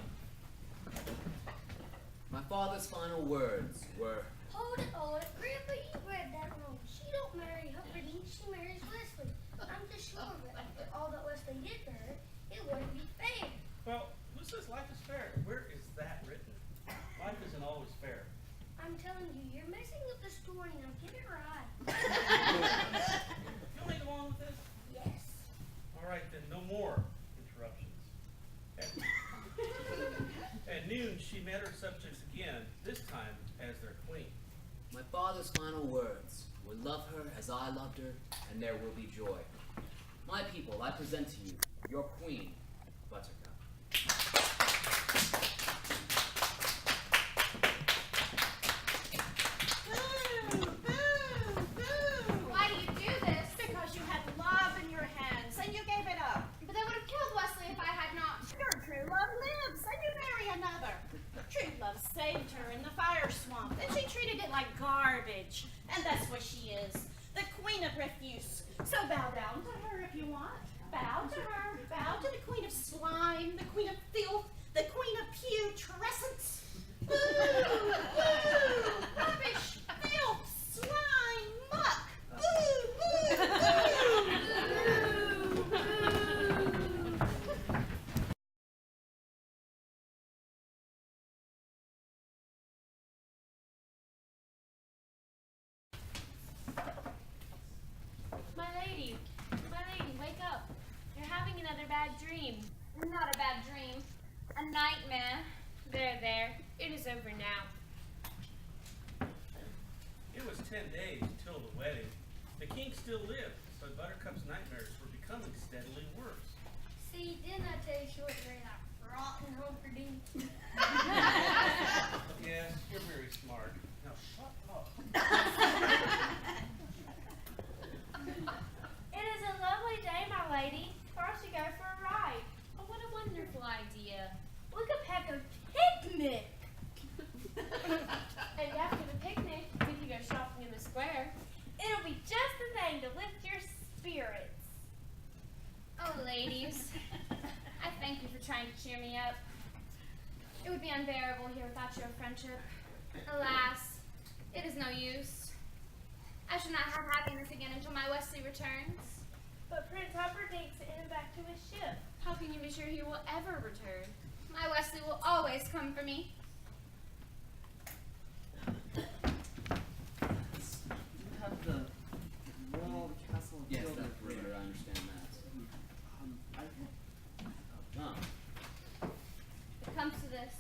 My father's final words were, Hold it, Grandpa, you read that wrong. She don't marry Humperdinck, she marries Wesley. I'm just sure that after all that Wesley did to her, it wouldn't be fair. Well, who says life is fair? Where is that written? Life isn't always fair. I'm telling you, you're messing up the story now. Get it right. You want me to go on with this? Yes. All right, then, no more interruptions. At noon, she met her subjects again, this time as their queen. my father's final words were, love her as I loved her, and there will be joy. My people, I present to you your queen, Buttercup. Why do you do this? Because you had love in your hands and you gave it up. But I would have killed Wesley if I had not. Your true love lives and you marry another. True love saved her in the fire swamp and she treated it like garbage. And that's what she is, the queen of refuse. So bow down to her if you want. Bow to her. Bow to the queen of slime, the queen of filth, the queen of putrescence. Boo! Boo! Rubbish! Filth! Slime! Muck! Boo! Boo! Boo! My lady, wake up. You're having another bad dream. Not a bad dream. A nightmare. There. It is over now. It was 10 days till the wedding. The king still lived, but Buttercup's nightmares were becoming steadily worse. See, didn't I tell you she was very like rotten Humperdinck? Yes, you're very smart. Now shut up. It is a lovely day, my lady, for us to go for a ride. Oh, what a wonderful idea. We could have a picnic. And after the picnic, we could go shopping in the square. It'll be just the thing to lift your spirits. Oh, ladies. I thank you for trying to cheer me up. It would be unbearable here without your friendship. Alas, it is no use. I shall not have happiness again until my Wesley returns. But Prince Humperdinck sent him back to his ship. How can you be sure he will ever return? My Wesley will always come for me. You have the wall, the castle, Yes, building. that perimeter, I understand that. It comes to this.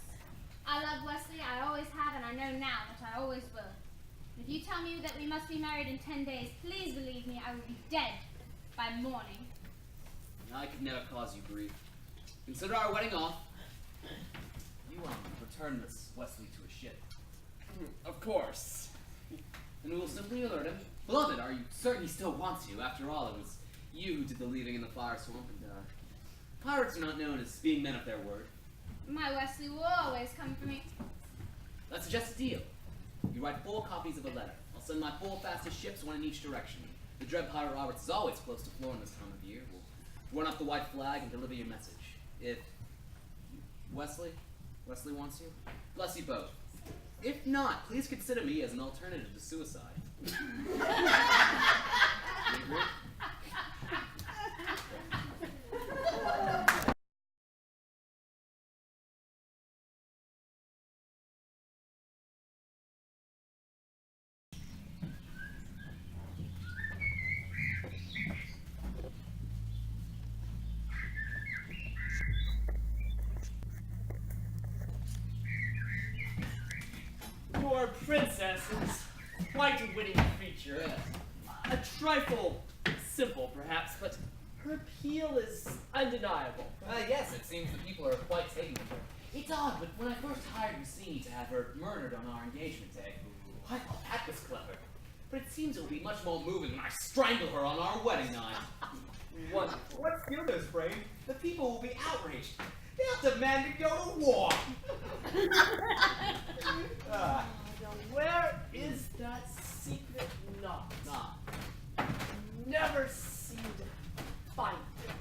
I love Wesley, I always have, and I know now that I always will. If you tell me that we must be married in 10 days, please believe me, I will be dead by morning. I could never cause you grief. Consider our wedding off. You, return this Wesley to his ship. Of course. And we will simply alert him, Beloved, are you certain he still wants you? After all, it was you who did the leaving in the fire swamp, and pirates are not known as being men of their word. My Wesley will always come for me. Let's suggest a deal. You write 4 copies of a letter. I'll send my 4 fastest ships, one in each direction. The dread pirate Roberts is always close to Florida this time of year. We'll run up the white flag and deliver your message. If Wesley wants you, bless you both. If not, please consider me as an alternative to suicide. You agree? Your princess is quite a winning creature. A trifle simple, perhaps, but her appeal is undeniable. Yes, it seems the people are quite taken with her. It's odd, but when I first hired Rossini to have her murdered on our engagement day, I thought that was clever. But it seems it will be much more moving when I strangle her on our wedding night. Wonderful. Let's feel those brave. The people will be outraged. They'll demand to go to war. Where is that secret knot? Never seem to find it.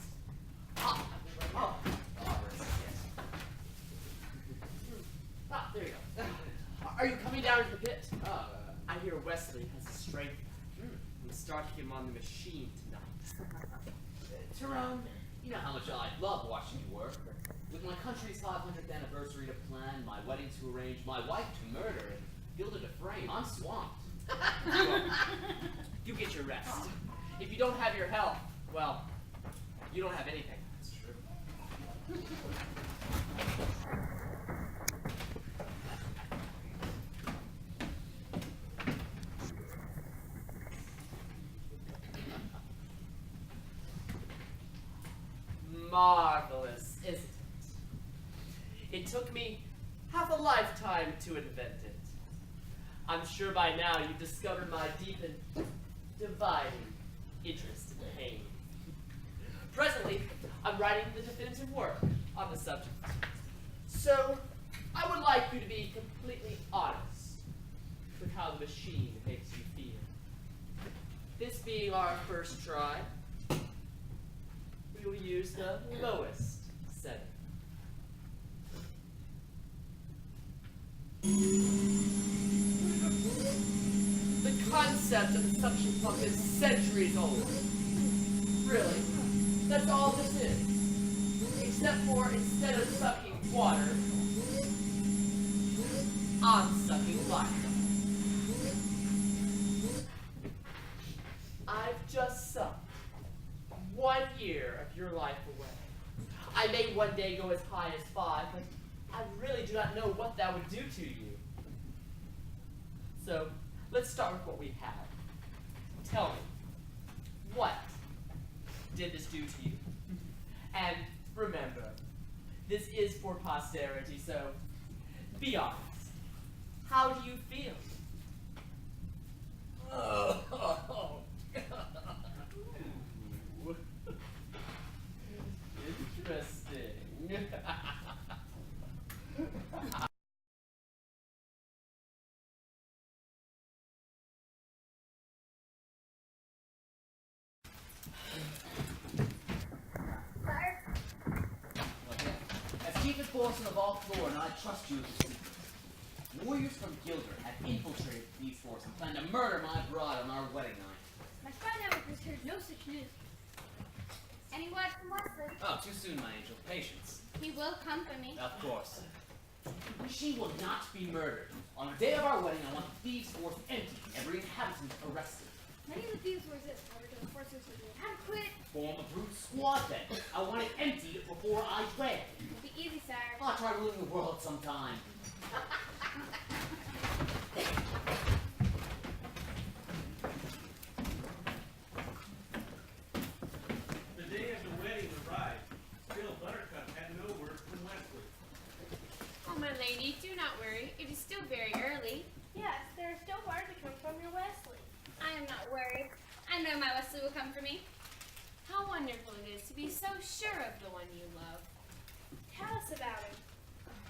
There you go. Are you coming down to the pit? I hear Wesley has a strength. I'm starting him on the machine tonight. Tyrone, you know how much I love watching you work, but with my country's 500th anniversary to plan, my wedding to arrange, my wife to murder, and Gilda to frame, I'm swamped. You get your rest. If you don't have your health, well, you don't have anything. That's true. Marvelous, isn't it? It took me half a lifetime to invent it. I'm sure by now you've discovered my deep and dividing interest in pain. Presently, I'm writing the definitive work on the subject. So, I would like you to be completely honest with how the machine makes you feel. This being our first try, we will use the lowest setting. The concept of the suction pump is centuries old. Really, that's all this is. Except for instead of sucking water, I'm sucking life. I've just sucked 1 year of your life away. I may one day go as high as 5, but I really do not know what that would do to you. So, let's start with what we have. Tell me, what did this do to you? And remember, this is for posterity, so be honest. How do you feel? Oh, interesting. As chief enforcer of all Thorn, I trust you with the secret. Warriors from Gilder have infiltrated the police force and plan to murder my bride on our wedding night. My spy network has heard no such news. Any word from Wesley? Oh, too soon, my angel. Patience. He will come for me. Of course. She will not be murdered. On the day of our wedding, I want the thieves' force empty, every inhabitant arrested. Many of the thieves were this in order to enforce this with me. How to quit? Form a brute squad then. I want it emptied before I wed. It'll be easy, sire. I'll try ruling the world sometime. The day of the wedding arrived. Still, Buttercup had no word from Wesley. Oh, my lady, do not worry. It is still very early. Yes, there is still word to come from your Wesley. I am not worried. I know my Wesley will come for me. How wonderful it is to be so sure of the one you love. Tell us about him.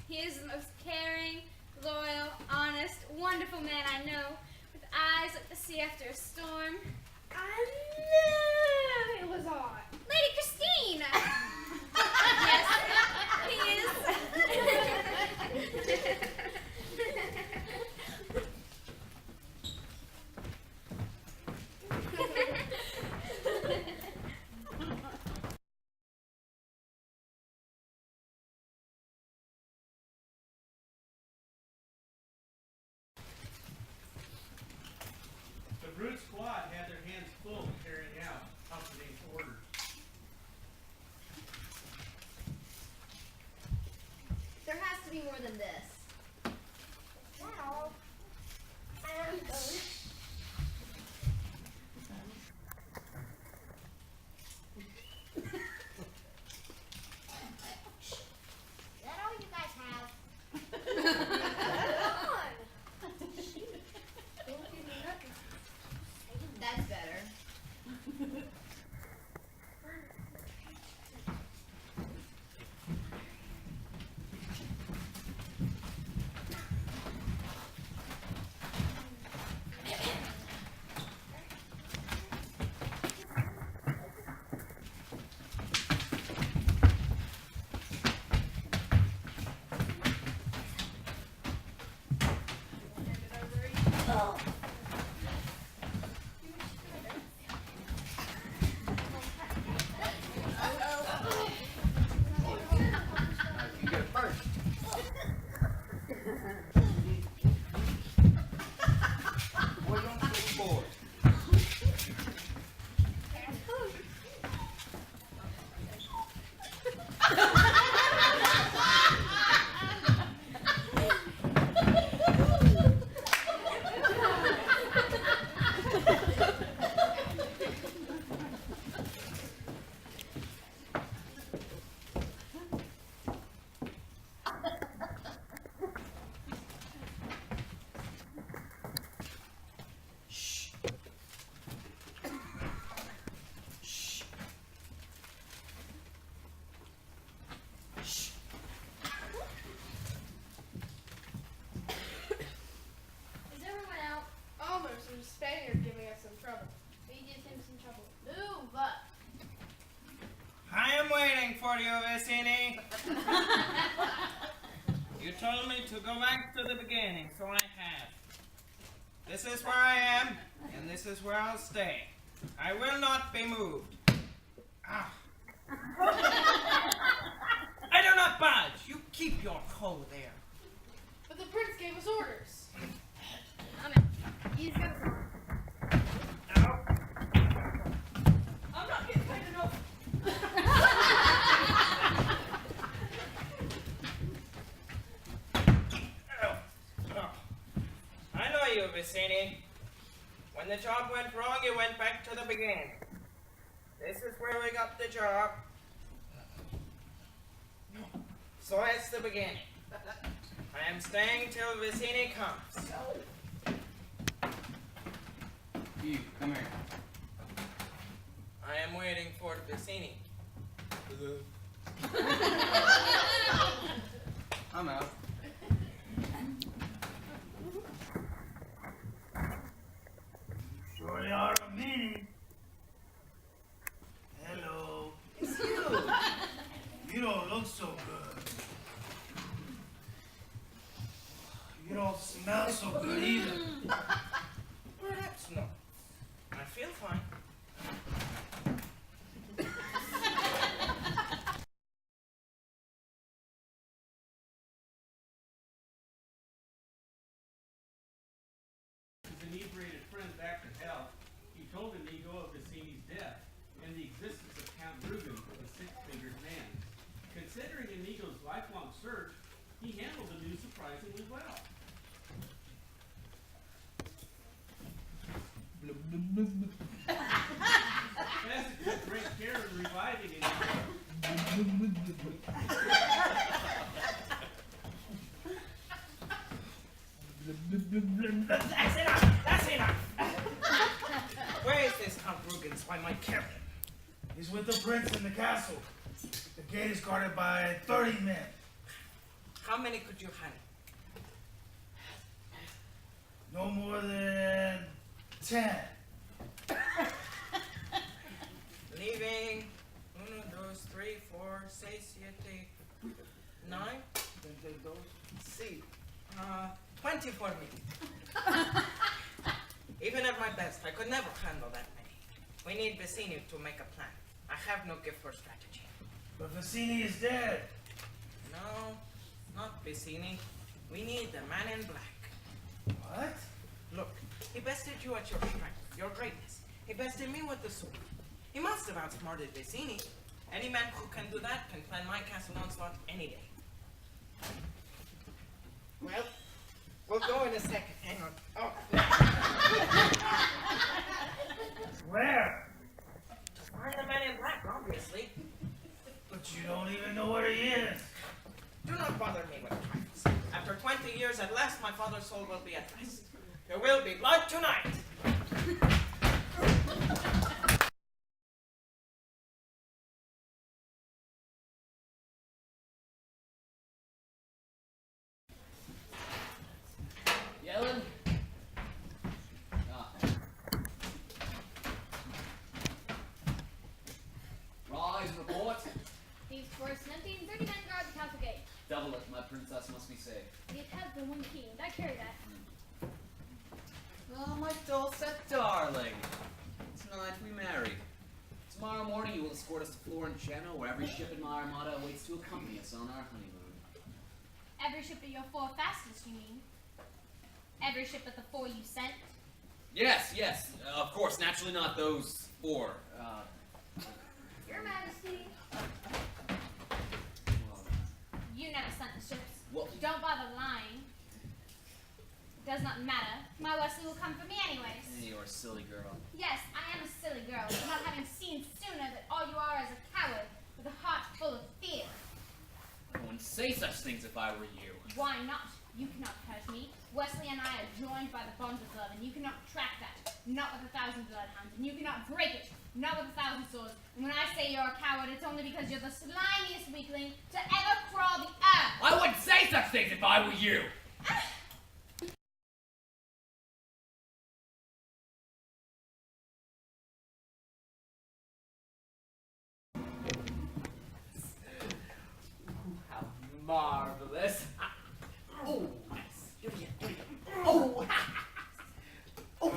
He is the most caring, loyal, honest, wonderful man I know, with eyes like the sea after a storm. I knew it was on. Lady Christine! Yes, he is. The brute squad had their hands full carrying out Humperdinck's orders. There has to be more than this. Is that all? I'm going. Is that all you guys have? Come on. Don't give me nothing. That's better. You go first. Boy, don't get bored. Is everyone out? Oh, there's some Spaniard giving us some trouble. We give him some trouble. Move up. I am waiting for you, Vicini. You told me to go back to the beginning, so I have. This is where I am, and this is where I'll stay. I will not be moved. Ah. I do not budge. You keep your hoe there. But the prince gave us orders. He's got I'm not getting paid enough. I know you, Vicini. When the job went wrong, you went back to the beginning. This is where we got the job. So it's the beginning. I am staying till Vicini comes. You, come here. I am waiting for Vicini. I'm out. Surely are a meaning. Hello. It's you. You don't look so good. You don't smell so good either. Perhaps not. I feel fine. His inebriated friend back to health, he told Inigo of Vicini's death and the existence of Count Rugen, the six-fingered man. Considering Inigo's lifelong search, he handled the news surprisingly well. As it took great care in reviving Inigo. That's enough. That's enough. He's with the prince in the castle. The gate is guarded by 30 men. How many could you handle? No more than 10. Leaving. 1, 2, 3, 4, 6, 7, 9. See. 20 for me. Even at my best, I could never handle that many. We need Vicini to make a plan. I have no gift for strategy. But Vicini is dead. No, not Vicini. We need the man in black. What? Look, he bested you at your strength, your greatness. He bested me with the sword. He must have outsmarted Vicini. Any man who can do that can plan my castle onslaught any day. Well, we'll go in a second. Hang on. Oh. Where? To find the man in black, obviously. But you don't even know where he is. Do not bother me with trifles. After 20 years, at last my father's soul will be at rest. There will be blood tonight. Yellen? Ah. Rise, report. These forest and empty, and 30 men guard the castle gate. Double it, my princess must be safe. It has the one key, and I carry that. Oh, my Dulcet darling. Tonight we marry. Tomorrow morning you will escort us to Florentino, where every ship in my armada awaits to accompany us on our honeymoon. Every ship but your 4 fastest, you mean? Every ship but the 4 you sent? Yes, yes. Of course, naturally not those 4. Your Majesty. You never sent the ships. Well, Don't bother lying. It does not matter. My Wesley will come for me anyways. you're a silly girl. Yes, I am a silly girl, for not having seen sooner that all you are is a coward with a heart full of fear. I wouldn't say such things if I were you. Why not? You cannot hurt me. Wesley and I are joined by the bond of love, and you cannot track that, not with 1,000 bloodhounds, and you cannot break it, not with 1,000 swords. And when I say you're a coward, it's only because you're the slimiest weakling to ever crawl the earth. I wouldn't say such things if I were you. How marvelous. Oh, yes. Do it again, do it again. Oh, oh.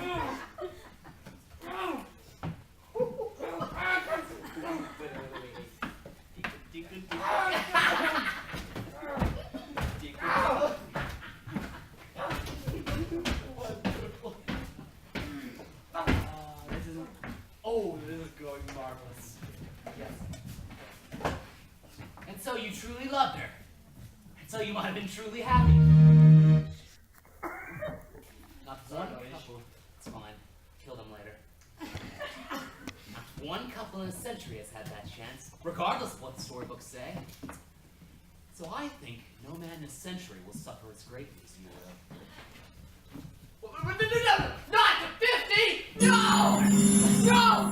This is going marvelous. Yes. And so you truly loved her. And so you might have been truly happy. Not one couple. It's fine. Kill them later. Not one couple in a century has had that chance, regardless of what the storybooks say. So I think no man in a century will suffer as greatly as you will. No! Not to 50! No! No!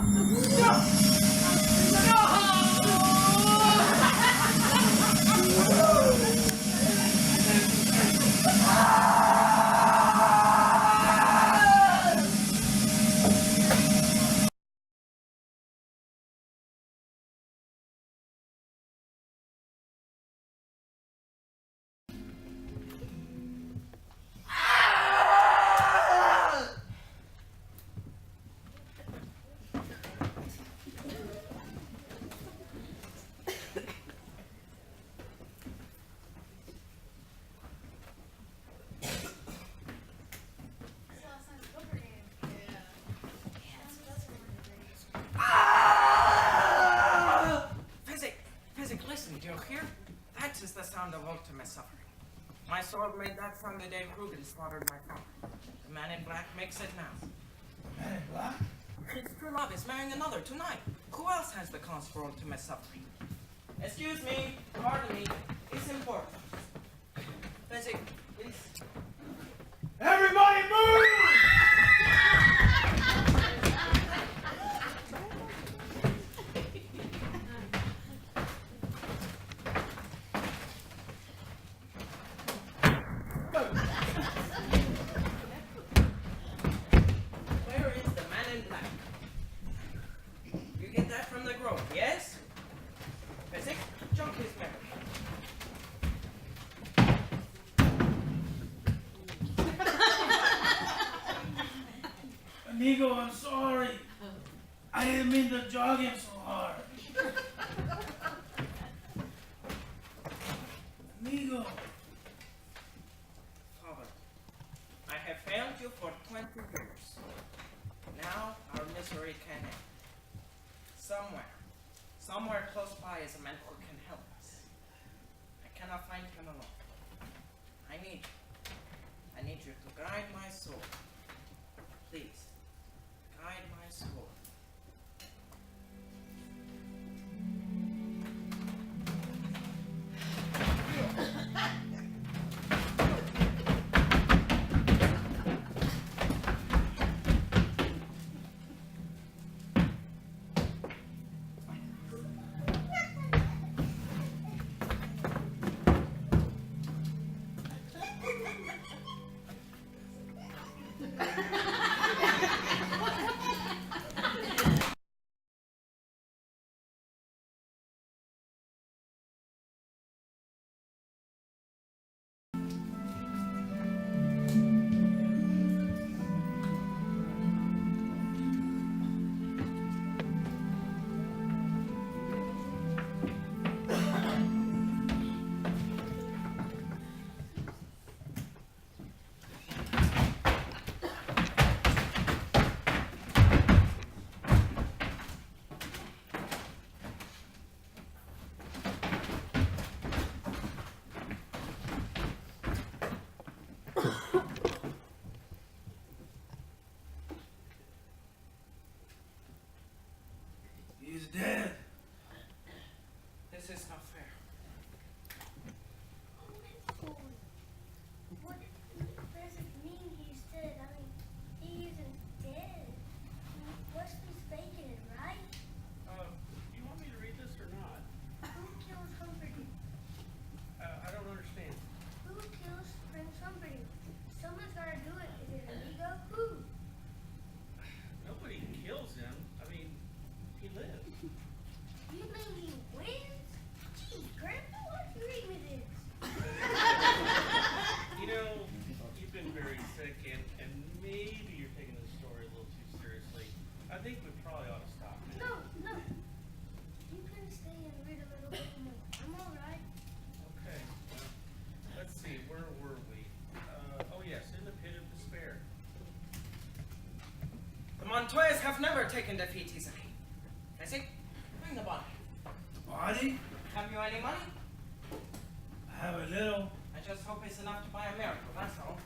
My sword made that sound the day Rugen slaughtered my father. The man in black makes it now. The man in black? His true love is marrying another tonight. Who else has the cause for ultimate suffering? Excuse me, pardon me, it's important. Physic, please. Everybody move! Amigo, I'm sorry. I didn't mean to jog him so hard. Amigo. Father, I have failed you for 20 years. Now our misery can end. Somewhere close by is a man who can help us. I cannot find him alone. I need you to guide my soul. Please, guide my soul. He's dead. This is not fair. What does it mean he's dead? I mean, he isn't dead. Wesley's faking it, right? You want me to read this or not? Who kills Humperdinck? I don't understand. Who kills Prince Humperdinck? Someone's gotta do it. Is it Amigo? Who? Nobody kills him. I mean, he lives. You mean he wins? Geez, Grandpa, why'd you read me this? You know, you've been very sick, and maybe you're taking this story a little too seriously. I think we probably ought to stop now. No. You can stay and read a little bit more. I'm alright. Okay. Let's see. Where were we? Oh yes, in the pit of despair. The Montoyas have never taken defeat easily. Cathy, bring the body. Body? Have you any money? I have a little. I just hope it's enough to buy a miracle, that's all.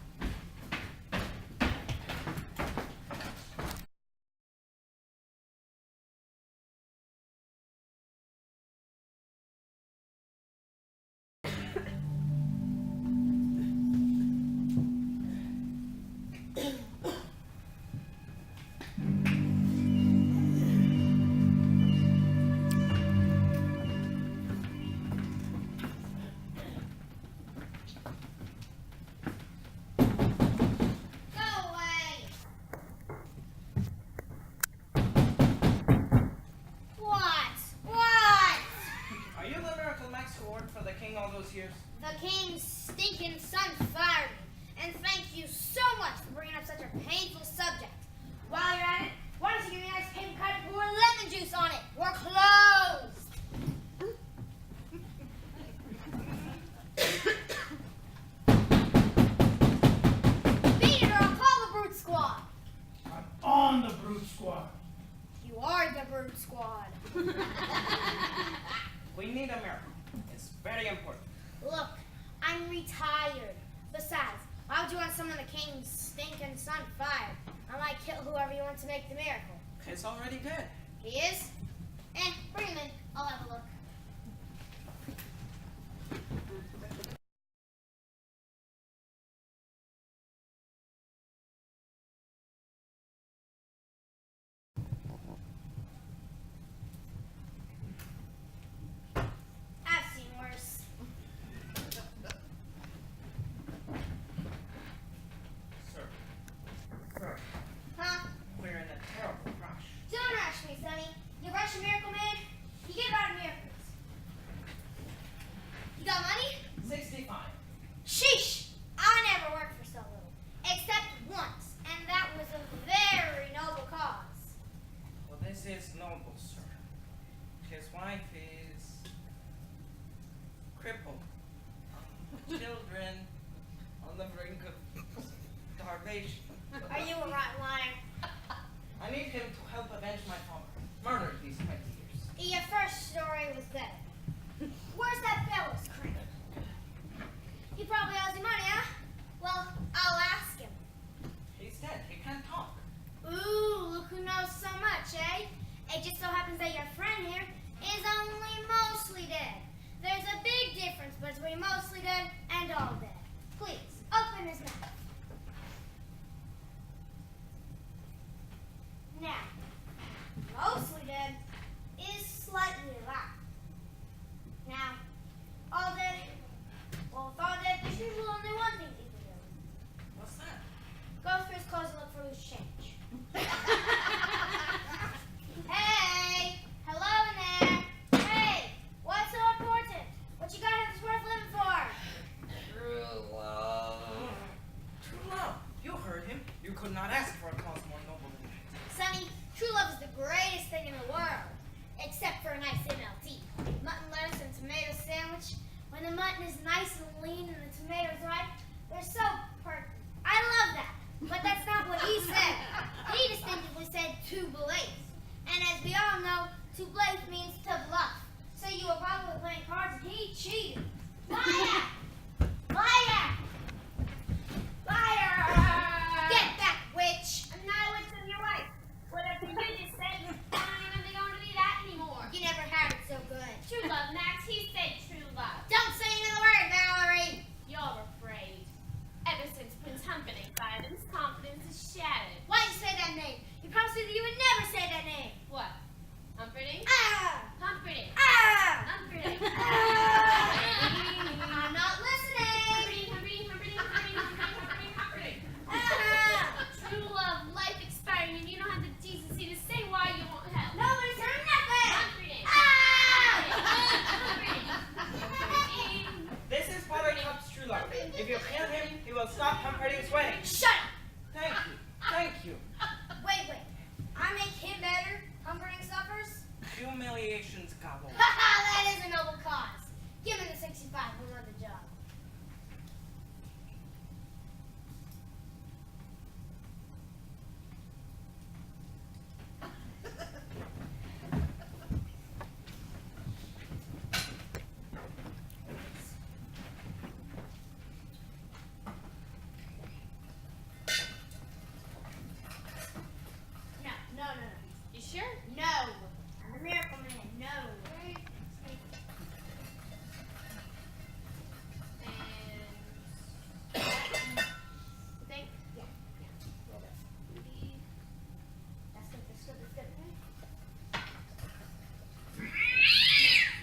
All those years? The king's stinking son fired me. And thank you so much for bringing up such a painful subject. While you're at it, why don't you give me a nice paper cut and pour lemon juice on it? We're closed. Beat it or I'll call the brute squad. I'm on the brute squad. You are the brute squad. We need a miracle. It's very important. Look, I'm retired. Besides, why would you want someone the king's stinking son fired? I might kill whoever you want to make the miracle. It's already dead. He is? Bring him in. I'll have a look. I've seen worse. Sir, Huh? we're in a terrible rush. Don't rush me, Sonny. You rush a miracle man, you get about a miracle. salvation. Are you a rotten liar? I need him to help avenge my father. Murdered these 20 years. Your first story was better. Where's that fellow's crib? He probably owes you money, huh? Well, I'll ask him. He's dead. He can't talk. Ooh, look who knows so much, eh? It just so happens that your friend here is only mostly dead. There's a big difference between mostly dead and all dead. Please, open his mouth. Now, mostly dead is slightly alive. Now, all dead, well, with all dead, there's usually only one thing he can do. What's that? Go through his clothes and look for loose change. Hey! Hello in there! Hey! What's so important? What you got that's worth living for? True love. True love. You heard him. You could not ask for a cause more noble than that. Sonny, true love is the greatest thing in the world. Except for a nice MLT. Mutton, lettuce, and tomato sandwich. When the mutton is nice and lean and the tomatoes ripe, they're so perfect. I love that. But that's not what he said. He distinctively said to believe. And as we all know, to bluff means to bluff. So you were probably playing cards and he cheated. Liar! Liar! Liar! Get back, witch! I'm not a witch, I'm your wife. Whatever you just said, I don't even think I want to be that anymore. You never had it so good. True love, Max. He said true love. Don't say another word, Valerie! You're afraid. Ever since Prince Humperdinck died, his confidence is shattered. Why'd you say that name? You promised me that you would never say that name. What? Humperdinck? Ah! Humperdinck. Ah! Humperdinck. I'm not listening. Humperdinck. Humperdinck. Ah! True love, life expiring, and you don't have the decency to say why you won't help. Nobody's heard nothing. Humperdinck. Ah! This is Buttercup's true love. If you kill him, he will stop Humperdinck's wedding. Shut up. Thank you. Thank you. Wait. I make him better. Humperdinck suffers. Humiliation's gobble. That is a noble cause. Give him the 65. We'll run the job. No. You sure? No. I'm the miracle man. No. Think? Yeah. Roll that. That's good.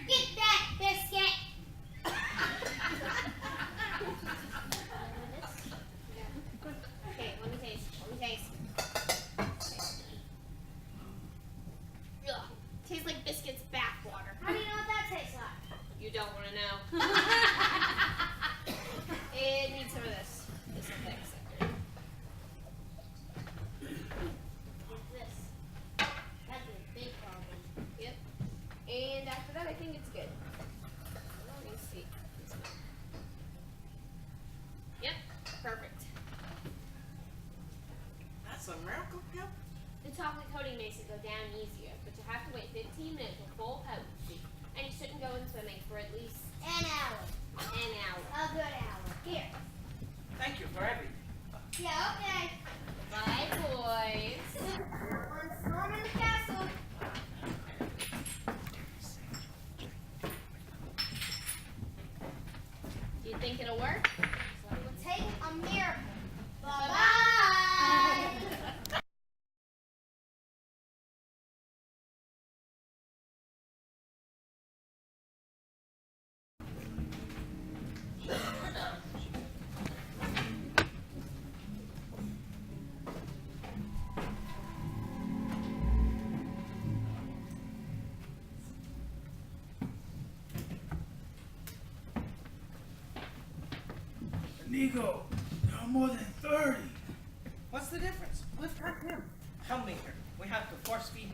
Get back, biscuit! Okay, let me taste. Ugh, tastes like biscuits bathwater. How do you know what that tastes like? You don't want to know. It needs some of this. This will fix it. What's this? That'd be a big problem. Yep. And after that, I think it's good. Let me see. Yep, perfect. That's a miracle pill? The chocolate coating makes it go down easier, but you have to wait 15 minutes for full potency. And you shouldn't go in swimming for at least An hour. an hour. A good hour. Here. Thank you for everything. Yeah, okay. Bye, boys. One storm in the castle. Do you think it'll work? It will take a miracle. Bye-bye. Inigo, there are more than 30. What's the difference? We've got him. Help me here. We have to force feed him.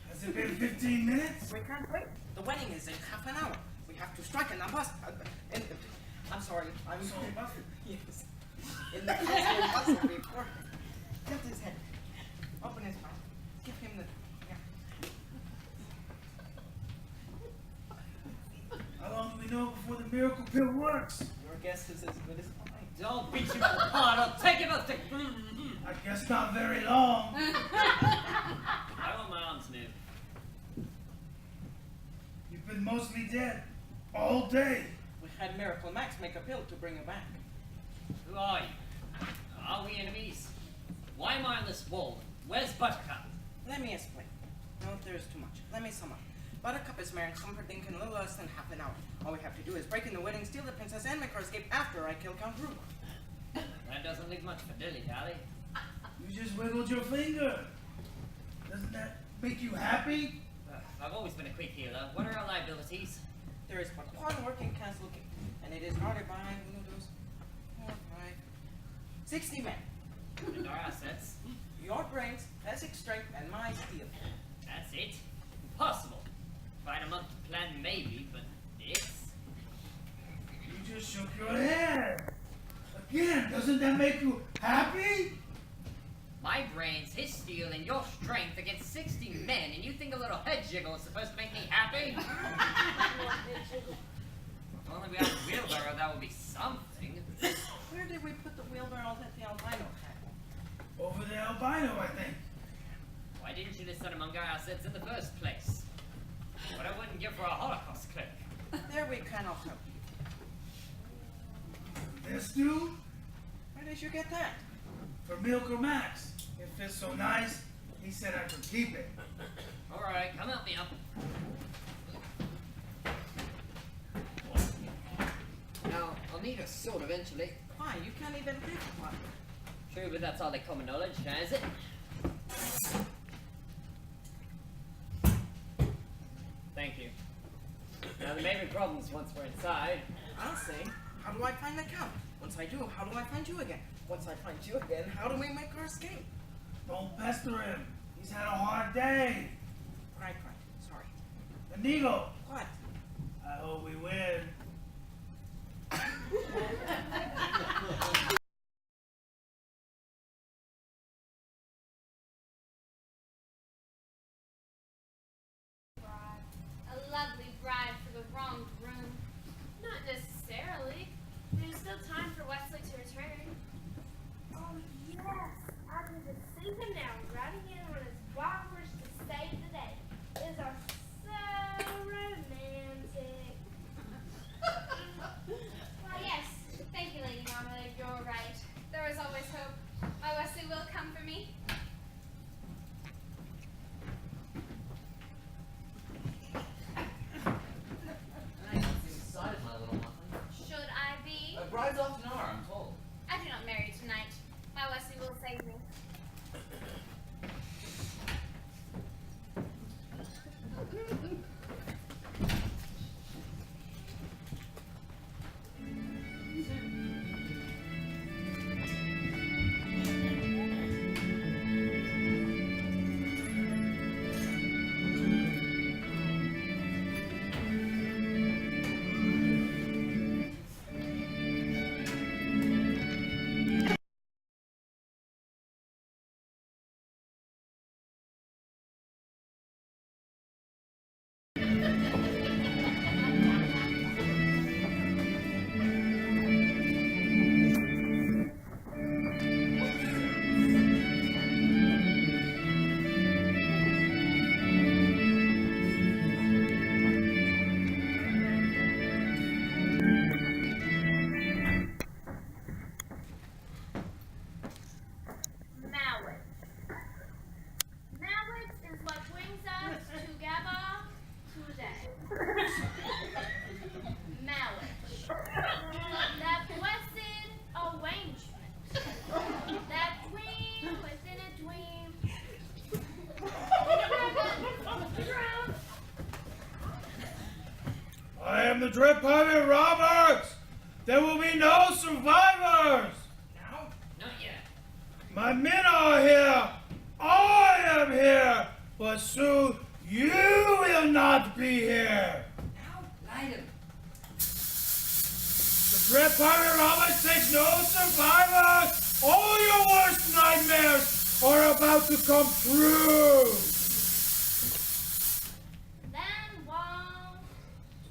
Has it been 15 minutes? We can't wait. The wedding is in half an hour. We have to strike and not bust. I'm sorry. I'm Sorry, Buster. Yes. In the castle muscle before him. Tilt his head. Open his mouth. Give him the. Yeah. How long do we know before the miracle pill works? Your guess is as good as mine. Don't beat you apart. I'll take him up to. I guess not very long. I want my arms new. You've been mostly dead all day. We had Miracle Max make a pill to bring you back. Who are you? Are we enemies? Why am I on this wall? Where's Buttercup? Let me explain. No, there's too much. Let me sum up. Buttercup is marrying Humperdinck in a little less than half an hour. All we have to do is break in the wedding, steal the princess, and make her escape after I kill Count Ruba. That doesn't leave much for dilly-dally. You just wiggled your finger. Doesn't that make you happy? I've always been a quick healer. What are our liabilities? There is but one working castle gate, and it is guarded by 60 men. And our assets? Your brains, basic strength, and my steel. That's it? Impossible. Find a month to plan, maybe, but this? You just shook your head. Again, doesn't that make you happy? My brains, his steel, and your strength against 60 men, and you think a little head jiggle is supposed to make me happy? If only we had a wheelbarrow, that would be something. Where did we put the wheelbarrow that the albino had? Over the albino, I think. Why didn't you list that among our assets in the first place? What I wouldn't give for a Holocaust clip. There we cannot help you. This dude? Where did you get that? For Milk or Max. It fits so nice, he said I could keep it. Alright, come help me up. Now, I'll need a sword eventually. Why? You can't even pick one. True, but that's all they common knowledge, is it? Thank you. Now, there may be problems once we're inside. I'll say, how do I find the Count? Once I do, how do I find you again? Once I find you again, how do we make our escape? Don't pester him. He's had a hard day. Right. Sorry. Inigo. What? I hope we win. A lovely bride for the wrong groom. Not necessarily. There's still time for Wesley to return. Oh, yes. I can just see him now, riding in on his wild horse to save the day. These are so romantic. Why, yes. Thank you, Lady Marmalade. You're right. There is always hope. My Wesley will come for me. Nice inside, my little muffin. Should I be? Brides often are, I'm told. I do not marry tonight. My Wesley will save me. Mallet. Mallet is what brings us together today. Mallet. That blessed arrangement. That dream within a dream. I am the Dread Pirate Roberts! There will be no survivors! Now? Not yet. My men are here! I am here! But soon you will not be here! Now? Light him. The Red Pirate Roberts takes no survivors! All your worst nightmares are about to come true! Then won't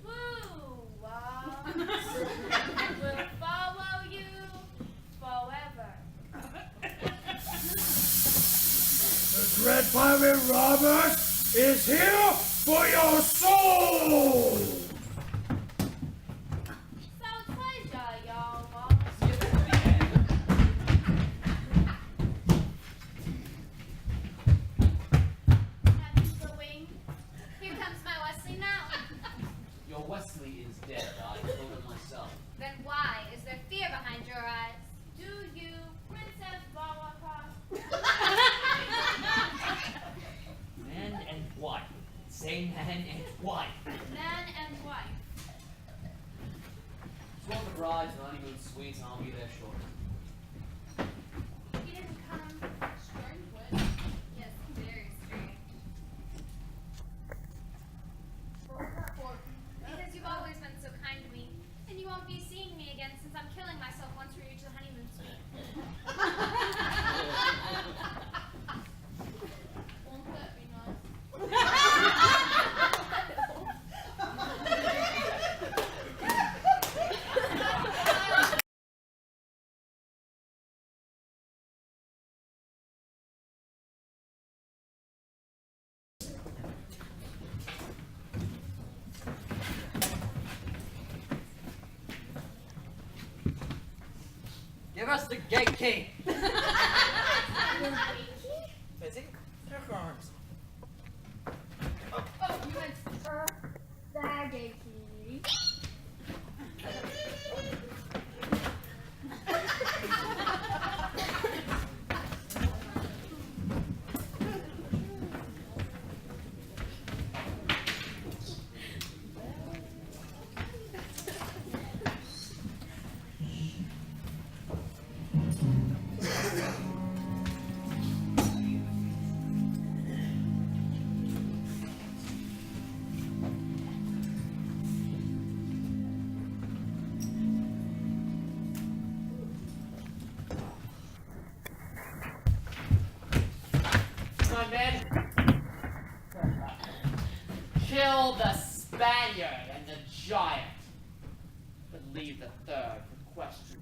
woo will follow you forever. The Red Pirate Roberts is here for your soul! So pleasure, y'all. Happy going. Here comes my Wesley now. Your Wesley is dead. I killed him myself. Then why is there fear behind your eyes? Do you, Princess Wawaha? Man and wife. Say man and wife. Man and wife. Swell the bride's and honeymoon suites, and I'll be there shortly. You didn't come strange with. Yes, very strange. Because you've always been so kind to me, and you won't be seeing me again since I'm killing myself once we reach the honeymoon suite. Won't that be nice? Give us the gate key. Fezzik, your arms. Oh, you meant the gate key. Come on, men. Kill the Spaniard and the giant, but leave the third for question.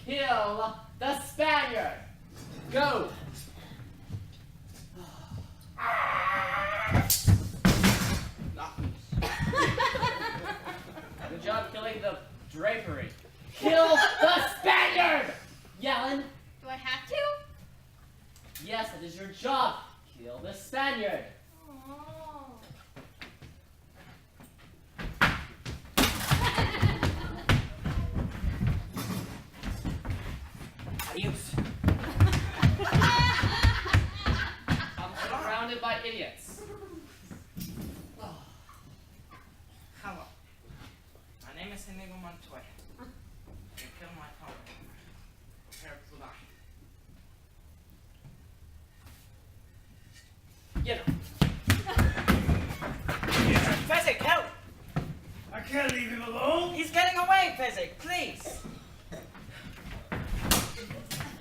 Kill the Spaniard. Go. Good job killing the drapery. Kill the Spaniard! Yellen. Do I have to? Yes, that is your job. Kill the Spaniard. Oh. Adios. I'm surrounded by idiots. Hello. My name is Inigo Montoya. You killed my father. Prepare to die. Get him. Fezzik, help! I can't leave him alone! He's getting away, Fezzik, please!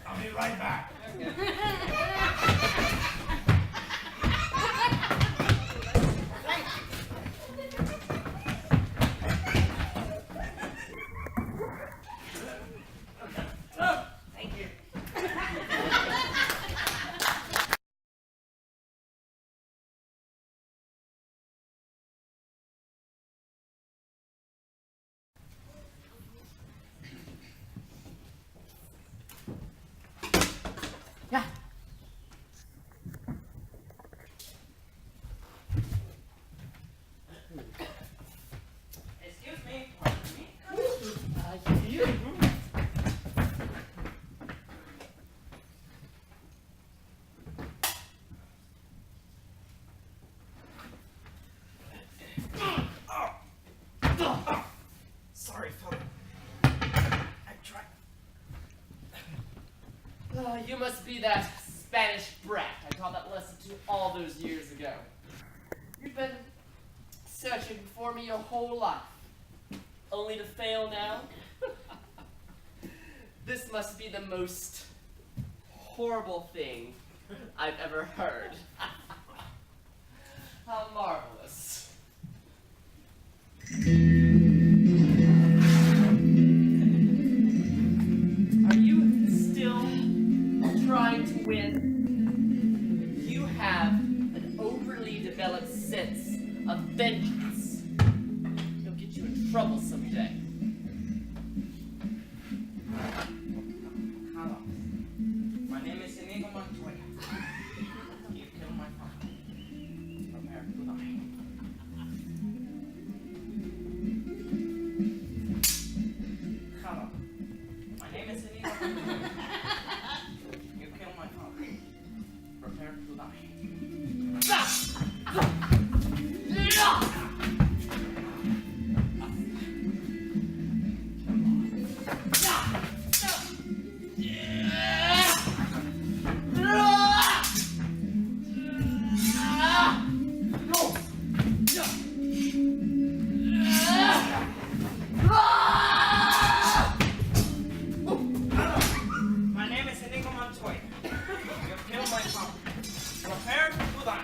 I'll be right back. Thank you. Yeah. Excuse me, pardon me. You. Sorry, Father. I tried. Oh, you must be that Spanish brat I taught that lesson to all those years ago. You've been searching for me your whole life, only to fail now. This must be the most horrible thing I've ever heard. How marvelous. Are you still trying to win? You have an overly developed sense of vengeance. It'll get you in trouble someday. Hello. My name is Inigo Montoya. You killed my father. Prepare to die. Hello. My name is Inigo Montoya. You killed my father. Prepare to die. My name is Inigo Montoya. You killed my father. Prepare to die.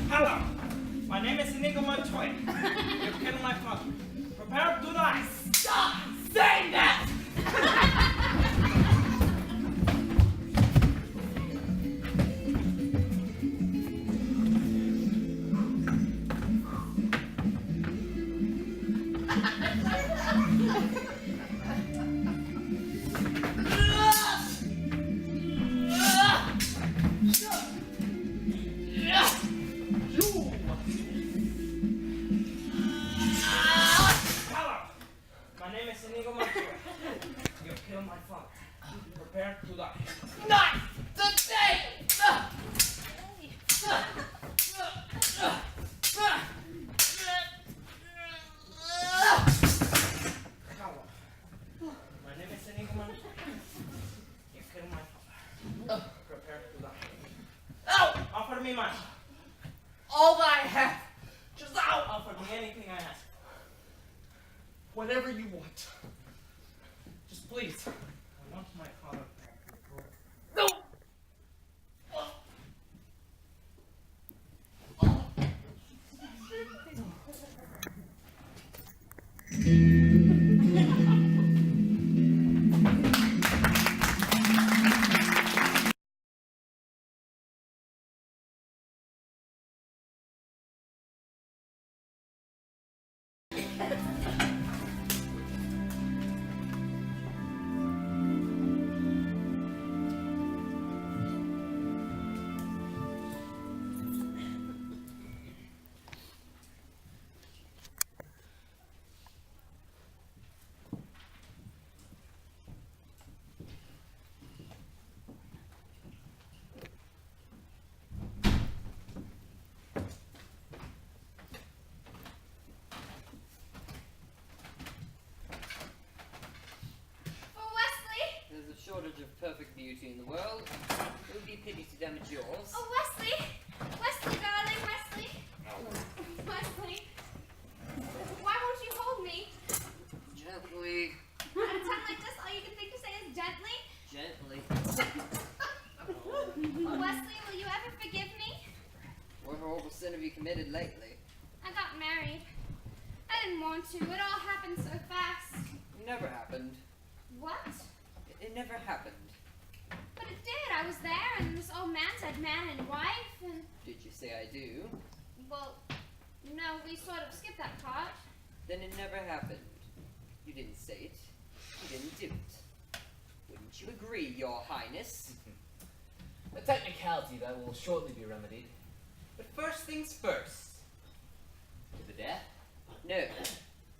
Hello. My name is Inigo Montoya. You killed my father. Prepare to die. Stop saying that! Hello. My name is Inigo Montoya. You killed my father. Prepare to die. Not today! Hello. My name is Inigo Montoya. You killed my father. Prepare to die. Ow! Offer me money. All that I have! Just out! Offer me anything I ask. Whatever you want. Just please. I want my father back. No! shortage of perfect beauty in the world. It would be a pity to damage yours. Oh, Wesley! Wesley, darling, Wesley! Wesley! Why won't you hold me? Gently. At a time like this, all you can think to say is gently? Gently. Oh, Wesley, will you ever forgive me? What horrible sin have you committed lately? I got married. I didn't want to. It all happened so fast. Never happened. What? It never happened. But it did. I was there, and this old man said man and wife, and... Did you say I do? Well, no, we sort of skipped that part. Then it never happened. You didn't say it. You didn't do it. Wouldn't you agree, Your Highness? A technicality that will shortly be remedied. But first things first. To the death? No,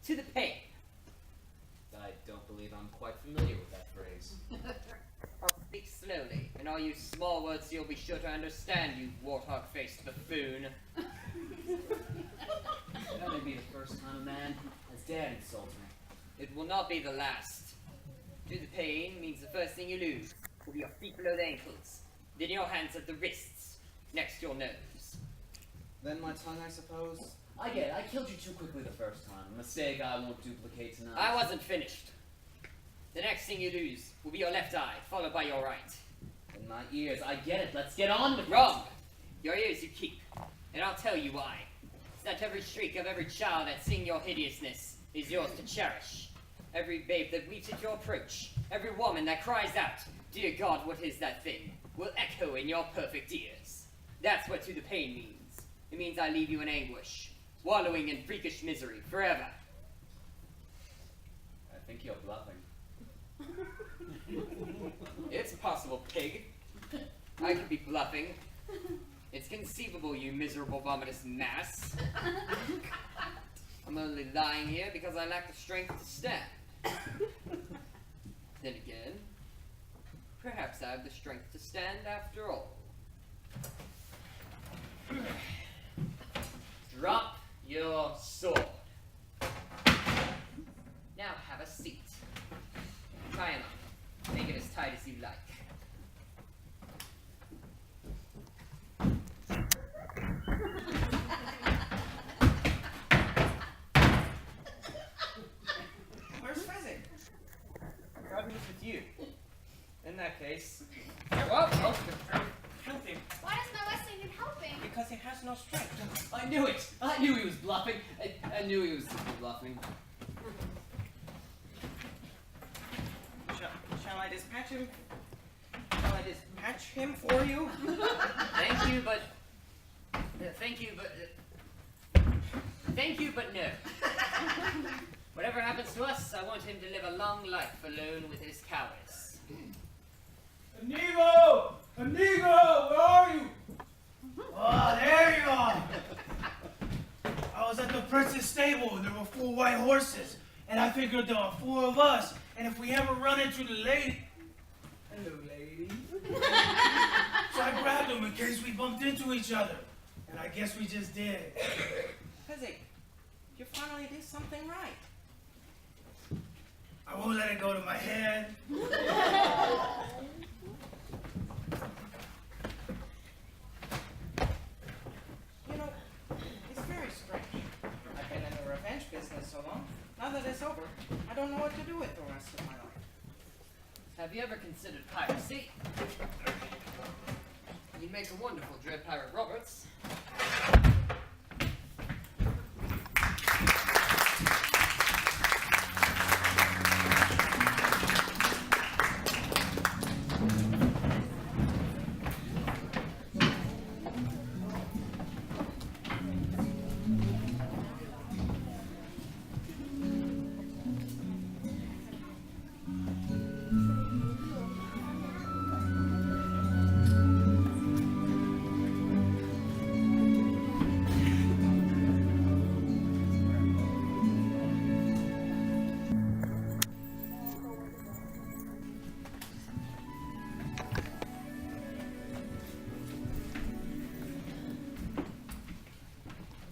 to the pain. I don't believe I'm quite familiar with that phrase. I'll speak slowly, and all you small words you'll be sure to understand, you warthog-faced buffoon. That may be the first time a man has dared insult me. It will not be the last. To the pain means the first thing you lose will be your feet below the ankles, then your hands at the wrists, next your nose. Then my tongue, I suppose. I get it. I killed you too quickly the first time. A mistake I won't duplicate tonight. I wasn't finished. The next thing you lose will be your left eye, followed by your right. And my ears. I get it. Let's get on with it. Wrong! Your ears you keep, and I'll tell you why. It's that every shriek of every child that sing your hideousness is yours to cherish. Every babe that weeps at your approach, every woman that cries out, "Dear God, what is that thing?" will echo in your perfect ears. That's what to the pain means. It means I leave you in anguish, wallowing in freakish misery forever. I think you're bluffing. It's possible, pig. I could be bluffing. It's conceivable, you miserable vomitous mass. I'm only lying here because I lack the strength to stand. Then again, perhaps I have the strength to stand after all. Drop your sword. Now have a seat. Tie him up. Make it as tight as you like. Where's Fezzik? Problem is with you. In that case, Whoa, help him. Why does my Wesley need helping? Because he has no strength. I knew it. I knew he was bluffing. I knew he was simply bluffing. Shall I dispatch him? Shall I dispatch him for you? Thank you, but no. Whatever happens to us, I want him to live a long life alone with his cowardice. Inigo! Inigo! Where are you? Oh, there you are! I was at the prince's stable and there were 4 white horses. And I figured there are 4 of us. And if we ever run into the lady... Hello, lady. So I grabbed them in case we bumped into each other. And I guess we just did. Fezzik, you finally did something right. I won't let it go to my head. You know, it's very strange. I've been in the revenge business so long. Now that it's over, I don't know what to do with the rest of my life. Have you ever considered piracy? You'd make a wonderful Dread Pirate Roberts.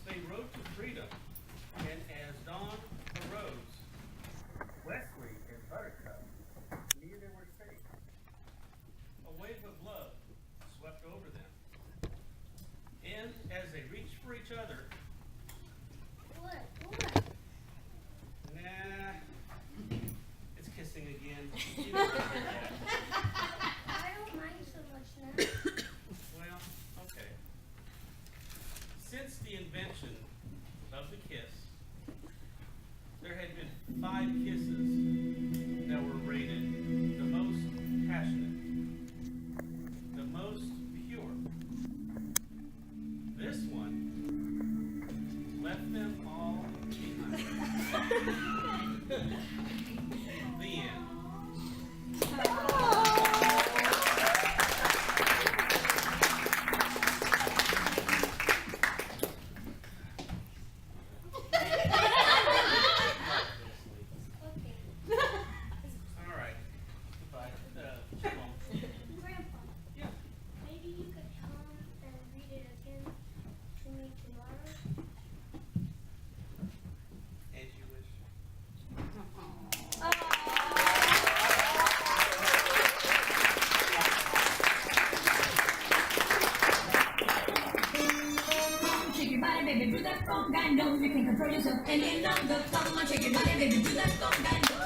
they rode to freedom, and as dawn arose, Wesley and Buttercup knew they were safe. A wave of love swept over them, and as they reached for each other, What? nah, it's kissing again. You know how to do that. I don't mind so much now. Well, okay. Since the invention of the kiss, there had been 5 kisses that were rated the most passionate, the most pure. This one left them all behind. The end. that conga. No, you can't control yourself any longer. Come on, shake your body, baby, do that conga. No,